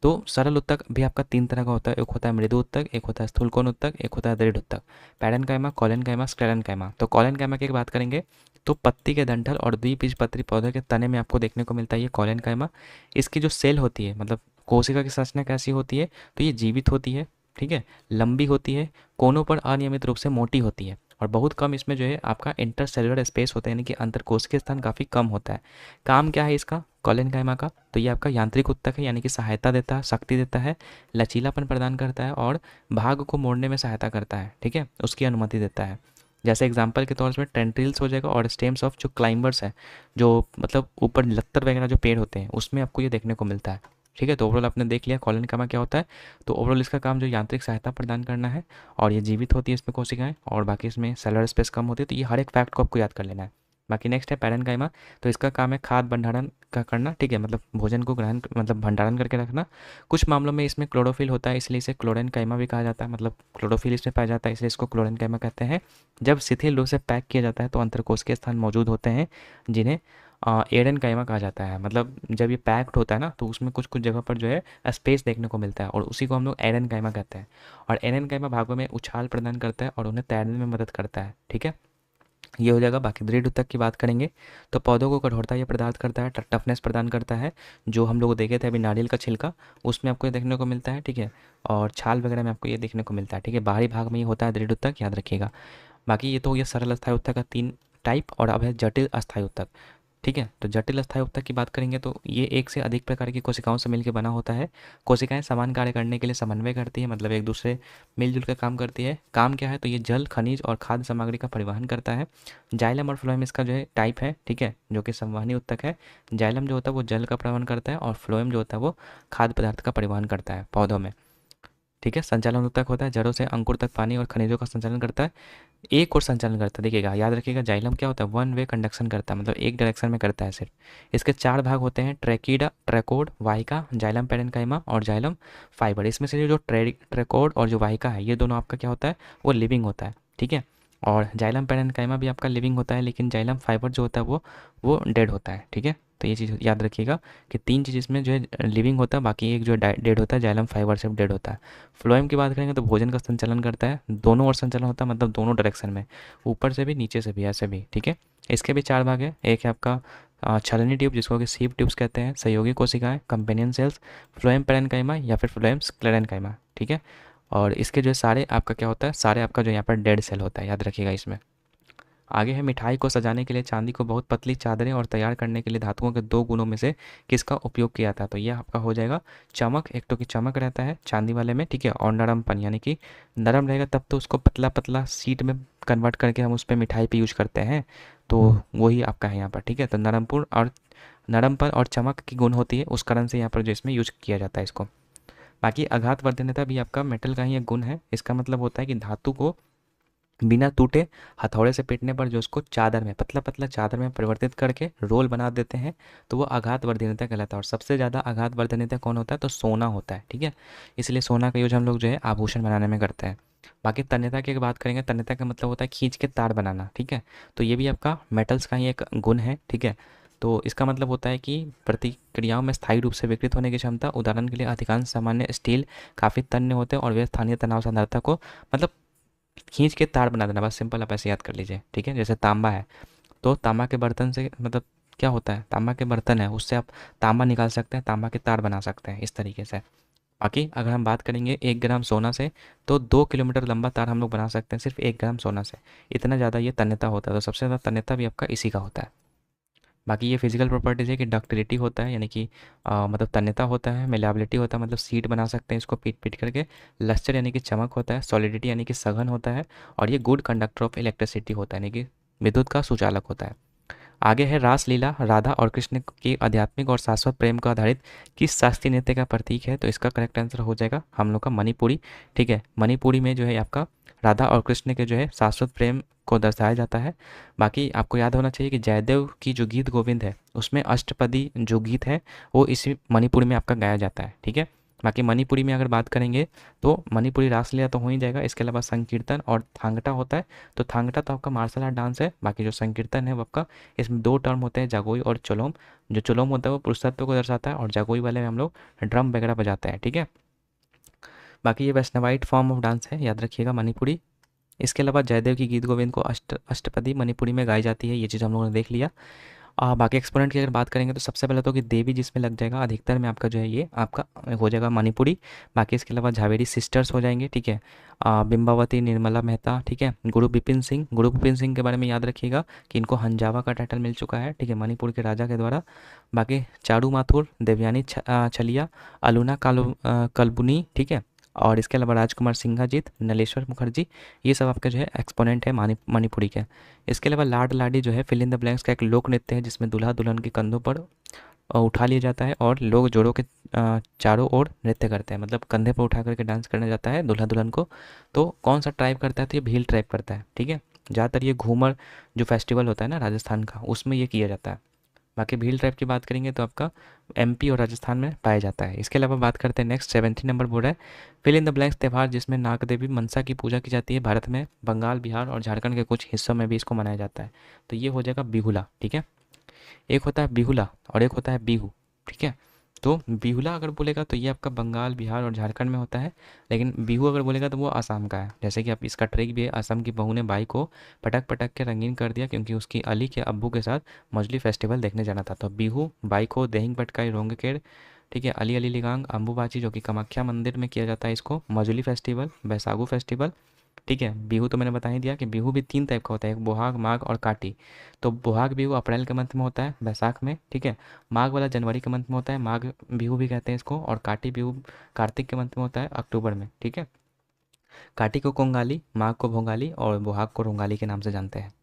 तो सरल उत्तक भी आपका तीन तरह का होता है, एक होता है मृदु उत्तक, एक होता है स्थूलकोण उत्तक, एक होता है दृढ़ उत्तक। Parenchyma, collenchyma, sclerenchyma. तो कॉलेनकाइमा की बात करेंगे तो पत्ती के डंठल और द्विबीजपत्री पौधे के तने में आपको देखने को मिलता है ये कॉलेनकाइमा। इसकी जो सेल होती है, मतलब कोशिका की संरचना कैसी होती है, तो ये जीवित होती है, ठीक है, लंबी होती है, कोनों पर अनियमित रूप से मोटी होती है, और बहुत कम इसमें जो है आपका इंटरसेलुलर स्पेस होता है, यानी कि अंतरकोशिकीय स्थान काफ़ी कम होता है। काम क्या है इसका कॉलेनकाइमा का, तो ये आपका यांत्रिक उत्तक है, यानी कि सहायता देता है, शक्ति देता है, लचीलापन प्रदान करता है और भाग को मोड़ने में सहायता करता है, ठीक है, उसकी अनुमति देता है। जैसे एग्जाम्पल के तौर पर टेंट्रिल्स हो जाएगा, और स्टेम्स ऑफ जो क्लाइंबर्स है, जो मतलब ऊपर लत्तर वगैरह जो पेड़ होते हैं उसमें आपको ये देखने को मिलता है। ठीक है, तो ओवरऑल आपने देख लिया कॉलेनकाइमा क्या होता है। तो ओवरऑल इसका काम जो यांत्रिक सहायता प्रदान करना है, और ये जीवित होती है इसमें कोशिकाएं, और बाकी इसमें सेलुलर स्पेस कम होती है, तो ये हर एक फैक्ट को आपको याद कर लेना है। बाकी नेक्स्ट है पैरेन्काइमा, तो इसका काम है खाद्य भंडारण का करना, ठीक है, मतलब भोजन को ग्रहण मतलब भंडारण करके रखना। कुछ मामलों में इसमें क्लोरोफिल होता है, इसलिए इसे क्लोरेनकाइमा भी कहा जाता है, मतलब क्लोरोफिल इसमें पाया जाता है इसलिए इसको क्लोरेनकाइमा कहते हैं। जब शिथिल रूप से पैक किया जाता है तो अंतरकोशिकीय स्थान मौजूद होते हैं जिन्हें एडेनकाइमा कहा जाता है। मतलब जब ये पैक्ड होता है ना तो उसमें कुछ कुछ जगह पर जो है स्पेस देखने को मिलता है, और उसी को हम लोग एडेनकाइमा कहते हैं। और एडेनकाइमा भागों में उछाल प्रदान करता है और उन्हें तैरने में मदद करता है। ठीक है, ये हो जाएगा। बाकी दृढ़ उत्तक की बात करेंगे तो पौधों को कठोरता ये पदार्थ करता है, टफनेस प्रदान करता है, जो हम लोग देखे थे अभी नारियल का छिलका, उसमें आपको ये देखने को मिलता है। ठीक है, और छाल वगैरह में आपको ये देखने को मिलता है। ठीक है, बाहरी भाग में ये होता है दृढ़ उत्तक, याद रखिएगा। बाकी ये तो ये सरल अस्थायी उत्तक का तीन टाइप, और अब है जटिल अस्थायी उत्तक। ठीक है, तो जटिल अस्थायी उत्तक की बात करेंगे तो ये एक से अधिक प्रकार की कोशिकाओं से मिलकर बना होता है। कोशिकाएं समान कार्य करने के लिए समन्वय करती है, मतलब एक दूसरे मिलजुल कर काम करती है। काम क्या है, तो ये जल, खनिज और खाद्य सामग्री का परिवहन करता है। जाइलम और फ्लोएम इसका जो है टाइप है, ठीक है, जो कि संवहनी उत्तक है। जाइलम जो होता है वो जल का परिवहन करता है, और फ्लोएम जो होता है वो खाद्य पदार्थ का परिवहन करता है पौधों में। ठीक है, संचालन उत्तक होता है, जड़ों से अंकुर तक पानी और खनिजों का संचालन करता है। एक और संचालन करता है, देखिएगा, याद रखिएगा, जाइलम क्या होता है, वन वे कंडक्शन करता है, मतलब एक डायरेक्शन में करता है सिर्फ। इसके चार भाग होते हैं, ट्रैकीडा, ट्रैकोड, वाहिका, जाइलम पैरेन्काइमा और जाइलम फाइबर। इसमें से जो ट्रैकोड और जो वाहिका है, ये दोनों आपका क्या होता है, वो लिविंग होता है। ठीक है, और जाइलम पैरेन्काइमा भी आपका लिविंग होता है, लेकिन जाइलम फाइबर जो होता है वो डेड होता है। ठीक है, तो ये चीज़ याद रखिएगा कि तीन चीज़ इसमें जो है लिविंग होता है, बाकी एक जो है डेड होता है, जाइलम फाइबर से डेड होता है। फ्लोएम की बात करेंगे तो भोजन का संचालन करता है, दोनों ओर संचालन होता है, मतलब दोनों डायरेक्शन में, ऊपर से भी नीचे से भी, ऐसे भी। ठीक है, इसके भी चार भाग है, एक है आपका छलनी ट्यूब जिसको कि सीव ट्यूब्स कहते हैं, सहयोगी कोशिकाएं, कंपेनियन सेल्स, फ्लोएम पैरेन्काइमा या फिर फ्लोएम स्क्लेरेन्काइमा। ठीक है, और इसके जो सारे आपका क्या होता है, सारे आपका जो यहाँ पर डेड सेल होता है, याद रखिएगा इसमें। आगे है मिठाई को सजाने के लिए चांदी को बहुत पतली चादरें और तैयार करने के लिए धातुओं के दो गुणों में से किसका उपयोग किया जाता है, तो यह आपका हो जाएगा चमक। एक तो कि चमक रहता है चांदी वाले में, ठीक है, और नरमपन, यानी कि नरम रहेगा तब तो उसको पतला पतला शीट में कन्वर्ट करके हम उस पर मिठाई पे यूज करते हैं, तो वही आपका है यहाँ पर। ठीक है, तो नरमपन और चमक की गुण होती है, उस कारण से यहाँ पर जो इसमें यूज किया जाता है इसको। बाकी आघात वर्धनता भी आपका मेटल का ही एक गुण है, इसका मतलब होता है कि धातु को बिना टूटे हथौड़े से पीटने पर जो उसको चादर में, पतला पतला चादर में परिवर्तित करके रोल बना देते हैं, तो वो आघात वर्धनीयता कहलाता है। और सबसे ज़्यादा आघात वर्धनीयता कौन होता है? तो सोना होता है, ठीक है। इसलिए सोना का यूज हम लोग जो है आभूषण बनाने में करते हैं। बाकी तन्यता की अगर बात करेंगे, तन्यता का मतलब होता है खींच के तार बनाना, ठीक है। तो ये भी आपका मेटल्स का ही एक गुण है, ठीक है। तो इसका मतलब होता है कि प्रतिक्रियाओं में स्थायी रूप से विकृत होने की क्षमता। उदाहरण के लिए अधिकांश सामान्य स्टील काफ़ी तन्य होते हैं और वे स्थानीय तनाव सांद्रता को मतलब खींच के तार बना देना, बस सिंपल आप ऐसे याद कर लीजिए, ठीक है। जैसे तांबा है, तो तांबा के बर्तन से मतलब क्या होता है, तांबा के बर्तन है उससे आप तांबा निकाल सकते हैं, तांबा के तार बना सकते हैं, इस तरीके से। बाकी अगर हम बात करेंगे 1 ग्राम सोना से, तो 2 किलोमीटर लंबा तार हम लोग बना सकते हैं सिर्फ 1 ग्राम सोना से। इतना ज़्यादा ये तन्यता होता है, तो सबसे ज़्यादा तन्यता भी आपका इसी का होता है। बाकी ये फिजिकल प्रॉपर्टीज़ है कि डक्टिलिटी होता है, यानी कि मतलब तन्यता होता है। मेलाबिलिटी होता है, मतलब सीट बना सकते हैं इसको पीट पीट करके। लस्टर यानी कि चमक होता है। सॉलिडिटी यानी कि सघन होता है। और ये गुड कंडक्टर ऑफ इलेक्ट्रिसिटी होता है, यानी कि विद्युत का सुचालक होता है। आगे है रासलीला, राधा और कृष्ण की आध्यात्मिक और शाश्वत प्रेम को आधारित किस शास्त्रीय नृत्य का प्रतीक है? तो इसका करेक्ट आंसर हो जाएगा हम लोग का मणिपुरी, ठीक है। मणिपुरी में जो है आपका राधा और कृष्ण के जो है शाश्वत प्रेम को दर्शाया जाता है। बाकी आपको याद होना चाहिए कि जयदेव की जो गीत गोविंद है उसमें अष्टपदी जो गीत है वो इसी मणिपुरी में आपका गाया जाता है, ठीक है। बाकी मणिपुरी में अगर बात करेंगे तो मणिपुरी रासलीला तो हो ही जाएगा, इसके अलावा संकीर्तन और थांगटा होता है। तो थांगटा तो आपका मार्शल आर्ट डांस है। बाकी जो संकीर्तन है वो आपका, इसमें 2 टर्म होते हैं, जागोई और चोलोम। जो चोलोम होता है वो पुरुषत्व को दर्शाता है और जागोई वाले में हम लोग ड्रम वगैरह बजाते हैं, ठीक है। बाकी ये वैष्णवाइट फॉर्म ऑफ डांस है, याद रखिएगा, मणिपुरी। इसके अलावा जयदेव की गीत गोविंद को अष्टपदी मणिपुरी में गाई जाती है, ये चीज़ हम लोगों ने देख लिया। बाकी एक्सपोनेंट की अगर बात करेंगे तो सबसे पहले तो कि देवी जिसमें लग जाएगा अधिकतर में आपका जो है ये आपका हो जाएगा मणिपुरी। बाकी इसके अलावा झावेरी सिस्टर्स हो जाएंगे, ठीक है। बिंबावती, निर्मला मेहता, ठीक है। गुरु बिपिन सिंह के बारे में याद रखिएगा कि इनको हंजावा का टाइटल मिल चुका है, ठीक है, मणिपुर के राजा के द्वारा। बाकी चारू माथुर, देवयानी छलिया, अलूना कलबुनी, ठीक है। और इसके अलावा राजकुमार सिंघाजीत, नलेश्वर मुखर्जी, ये सब आपका जो है एक्सपोनेंट है मणिपुरी के। इसके अलावा लाड लाडी जो है फिल इन द ब्लैंक्स का एक लोक नृत्य है जिसमें दूल्हा दुल्हन के कंधों पर उठा लिया जाता है और लोग जोड़ों के चारों ओर नृत्य करते हैं, मतलब कंधे पर उठा करके डांस करने जाता है दूल्हा दुल्हन को। तो कौन सा ट्राइब करता है? तो ये भील ट्राइब करता है, ठीक है। ज़्यादातर ये घूमर जो फेस्टिवल होता है ना राजस्थान का, उसमें ये किया जाता है। बाकी भील ट्राइब की बात करेंगे तो आपका एमपी और राजस्थान में पाया जाता है। इसके अलावा बात करते हैं नेक्स्ट 70 नंबर बोर्ड है फिल इन द ब्लैंक्स त्यौहार जिसमें नाग देवी मनसा की पूजा की जाती है। भारत में बंगाल, बिहार और झारखंड के कुछ हिस्सों में भी इसको मनाया जाता है। तो ये हो जाएगा बिहुला, ठीक है। एक होता है बिहुला और एक होता है बिहू, ठीक है। तो बिहुला अगर बोलेगा तो ये आपका बंगाल, बिहार और झारखंड में होता है। लेकिन बिहू अगर बोलेगा तो वो असम का है। जैसे कि आप इसका ट्रिक भी है, असम की बहू ने बाई को पटक पटक के रंगीन कर दिया क्योंकि उसकी अली के अब्बू के साथ मजली फेस्टिवल देखने जाना था। तो बिहू, बाई को, देहिंग पटकाई, रोंगकेर, ठीक है, अली अली लिगांग, अम्बुबाची जो कि कामाख्या मंदिर में किया जाता है, इसको मजुली फेस्टिवल, बैसागु फेस्टिवल, ठीक है। बिहू तो मैंने बता ही दिया कि बिहू भी 3 टाइप का होता है, एक बोहाग, माघ और काटी। तो बोहाग बिहू अप्रैल के मंथ में होता है, बैसाख में, ठीक है। माघ वाला जनवरी के मंथ में होता है, माघ बिहू भी कहते हैं इसको। और काटी बिहू कार्तिक के मंथ में होता है, अक्टूबर में, ठीक है। काटी को कोंगाली, माघ को भोगाली और बोहाग को रोंगाली के नाम से जानते हैं।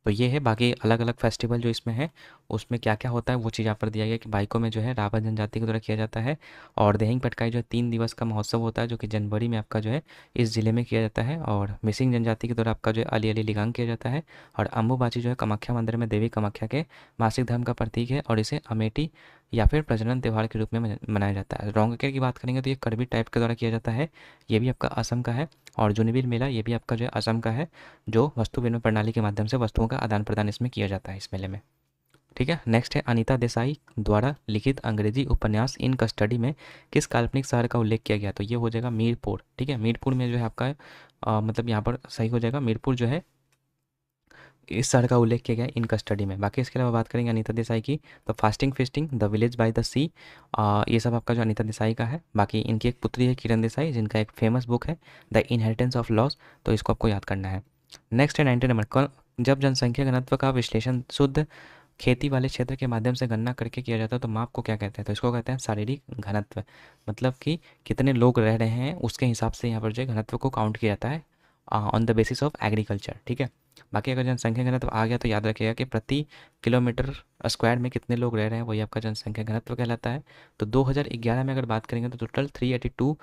तो ये है। बाकी अलग अलग फेस्टिवल जो इसमें है उसमें क्या क्या होता है वो चीज़ यहाँ पर दिया गया कि बाइकों में जो है राभा जनजाति के द्वारा किया जाता है। और देहिंग पटकाई जो है 3 दिवस का महोत्सव होता है जो कि जनवरी में आपका जो है इस ज़िले में किया जाता है। और मिसिंग जनजाति के द्वारा आपका जो है अली अली लिगांग किया जाता है। और अम्बुबाची जो है कामाख्या मंदिर में देवी कामाख्या के मासिक धर्म का प्रतीक है और इसे अमेठी या फिर प्रजनन त्यौहार के रूप में मनाया जाता है। रोंगकेर की बात करेंगे तो ये करबी टाइप के द्वारा किया जाता है, ये भी आपका असम का है। और जुनिबिल मेला ये भी आपका जो है असम का है, जो वस्तु विनिमय प्रणाली के माध्यम से वस्तुओं का आदान प्रदान इसमें किया जाता है इस मेले में, ठीक है। नेक्स्ट है अनीता देसाई द्वारा लिखित अंग्रेजी उपन्यास इन कस्टडी में किस काल्पनिक शहर का उल्लेख किया गया? तो ये हो जाएगा मीरपुर, ठीक है। मीरपुर में जो है आपका मतलब यहाँ पर सही हो जाएगा, मीरपुर जो है इस शहर का उल्लेख किया गया है इन कस्टडी में। बाकी इसके अलावा बात करेंगे अनीता देसाई की तो fasting feasting, the village by the sea, ये सब आपका जो अनीता देसाई का है। बाकी इनकी एक पुत्री है किरण देसाई जिनका एक फेमस बुक है द इनहेरिटेंस ऑफ लॉस, तो इसको आपको याद करना है। नेक्स्ट है 90 नंबर, जब जनसंख्या घनत्व का विश्लेषण शुद्ध खेती वाले क्षेत्र के माध्यम से गणना करके किया जाता है तो माप को क्या कहते हैं? तो इसको कहते हैं शारीरिक घनत्व, मतलब कि कितने लोग रह रहे हैं उसके हिसाब से यहाँ पर जो घनत्व को काउंट किया जाता है on the basis of agriculture, ठीक है। बाकी अगर जनसंख्या घनत्व आ गया तो याद रखिएगा कि प्रति किलोमीटर स्क्वायर में कितने लोग रह रहे हैं वही आपका जनसंख्या घनत्व कहलाता है। तो 2011 में अगर बात करेंगे तो टोटल 382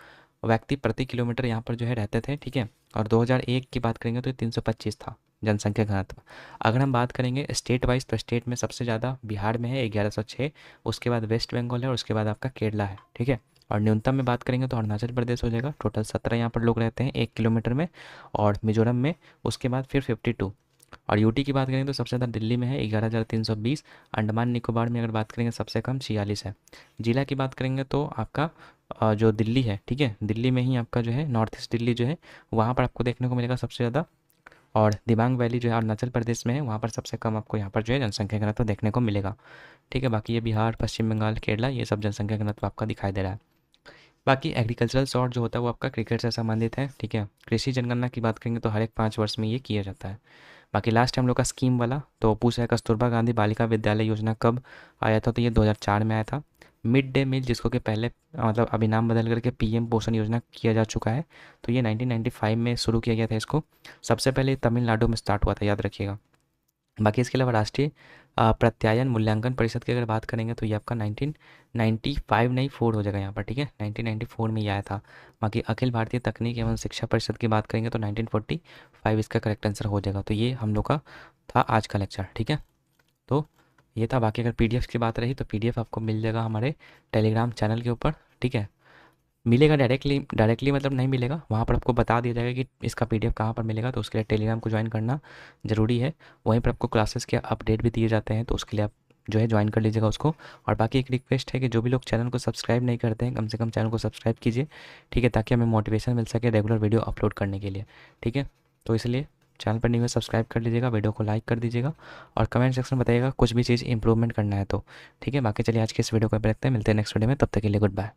व्यक्ति प्रति किलोमीटर यहाँ पर जो है रहते थे, ठीक है। और 2001 की बात करेंगे तो 325 था जनसंख्या घनत्व। अगर हम बात करेंगे स्टेट वाइज तो स्टेट में सबसे ज़्यादा बिहार में है 1106, उसके बाद वेस्ट बंगाल है और उसके बाद आपका केरला है, ठीक है। और न्यूनतम में बात करेंगे तो अरुणाचल प्रदेश हो जाएगा, टोटल 17 यहाँ पर लोग रहते हैं 1 किलोमीटर में। और मिजोरम में उसके बाद फिर 52। और यूटी की बात करें तो सबसे ज़्यादा दिल्ली में है 11,320। अंडमान निकोबार में अगर बात करेंगे सबसे कम 46 है। जिला की बात करेंगे तो आपका जो दिल्ली है, ठीक है, दिल्ली में ही आपका जो है नॉर्थ ईस्ट दिल्ली जो है वहाँ पर आपको देखने को मिलेगा सबसे ज़्यादा। और दिबांग वैली जो है अरुणाचल प्रदेश में है, वहाँ पर सबसे कम आपको यहाँ पर जो है जनसंख्या घनत्व देखने को मिलेगा, ठीक है। बाकी ये बिहार, पश्चिम बंगाल, केरला, ये सब जनसंख्या घनत्व आपका दिखाई दे रहा है। बाकी एग्रीकल्चरल सॉर्ट जो होता है वो आपका क्रिकेट से संबंधित है, ठीक है। कृषि जनगणना की बात करेंगे तो हर एक 5 वर्ष में ये किया जाता है। बाकी लास्ट हम लोग का स्कीम वाला तो पूछा है कस्तूरबा गांधी बालिका विद्यालय योजना कब आया था, तो ये 2004 में आया था। मिड डे मील जिसको कि पहले मतलब अभी नाम बदल करके पीएम पोषण योजना किया जा चुका है, तो ये 1995 में शुरू किया गया था इसको। सबसे पहले तमिलनाडु में स्टार्ट हुआ था, याद रखिएगा। बाकी इसके अलावा राष्ट्रीय प्रत्यायन मूल्यांकन परिषद की अगर बात करेंगे तो ये आपका 1995 नहीं 4 हो जाएगा यहाँ पर, ठीक है। 1994 में ये आया था। बाकी अखिल भारतीय तकनीक एवं शिक्षा परिषद की बात करेंगे तो 1945 इसका करेक्ट आंसर हो जाएगा। तो ये हम लोग का था आज का लेक्चर, ठीक है। तो ये था। बाकी अगर पीडीएफ की बात रही तो पीडीएफ आपको मिल जाएगा हमारे टेलीग्राम चैनल के ऊपर, ठीक है। मिलेगा डायरेक्टली मतलब नहीं मिलेगा, वहाँ पर आपको बता दिया जाएगा कि इसका पीडीएफ कहाँ पर मिलेगा, तो उसके लिए टेलीग्राम को ज्वाइन करना ज़रूरी है। वहीं पर आपको क्लासेस के अपडेट भी दिए जाते हैं, तो उसके लिए आप जो है ज्वाइन कर लीजिएगा उसको। और बाकी एक रिक्वेस्ट है कि जो भी लोग चैनल को सब्सक्राइब नहीं करते हैं, कम से कम चैनल को सब्सक्राइब कीजिए, ठीक है, ताकि हमें मोटिवेशन मिल सके रेगुलर वीडियो अपलोड करने के लिए, ठीक है। तो इसलिए चैनल पर नहीं हुए सब्सक्राइब कर लीजिएगा, वीडियो को लाइक कर दीजिएगा और कमेंट सेक्शन में बताइएगा कुछ भी चीज़ इंप्रूवमेंट करना है तो, ठीक है। बाकी चलिए आज के इस वीडियो को रखते हैं, मिलते हैं नेक्स्ट वीडियो में, तब तक के लिए गुड बाय।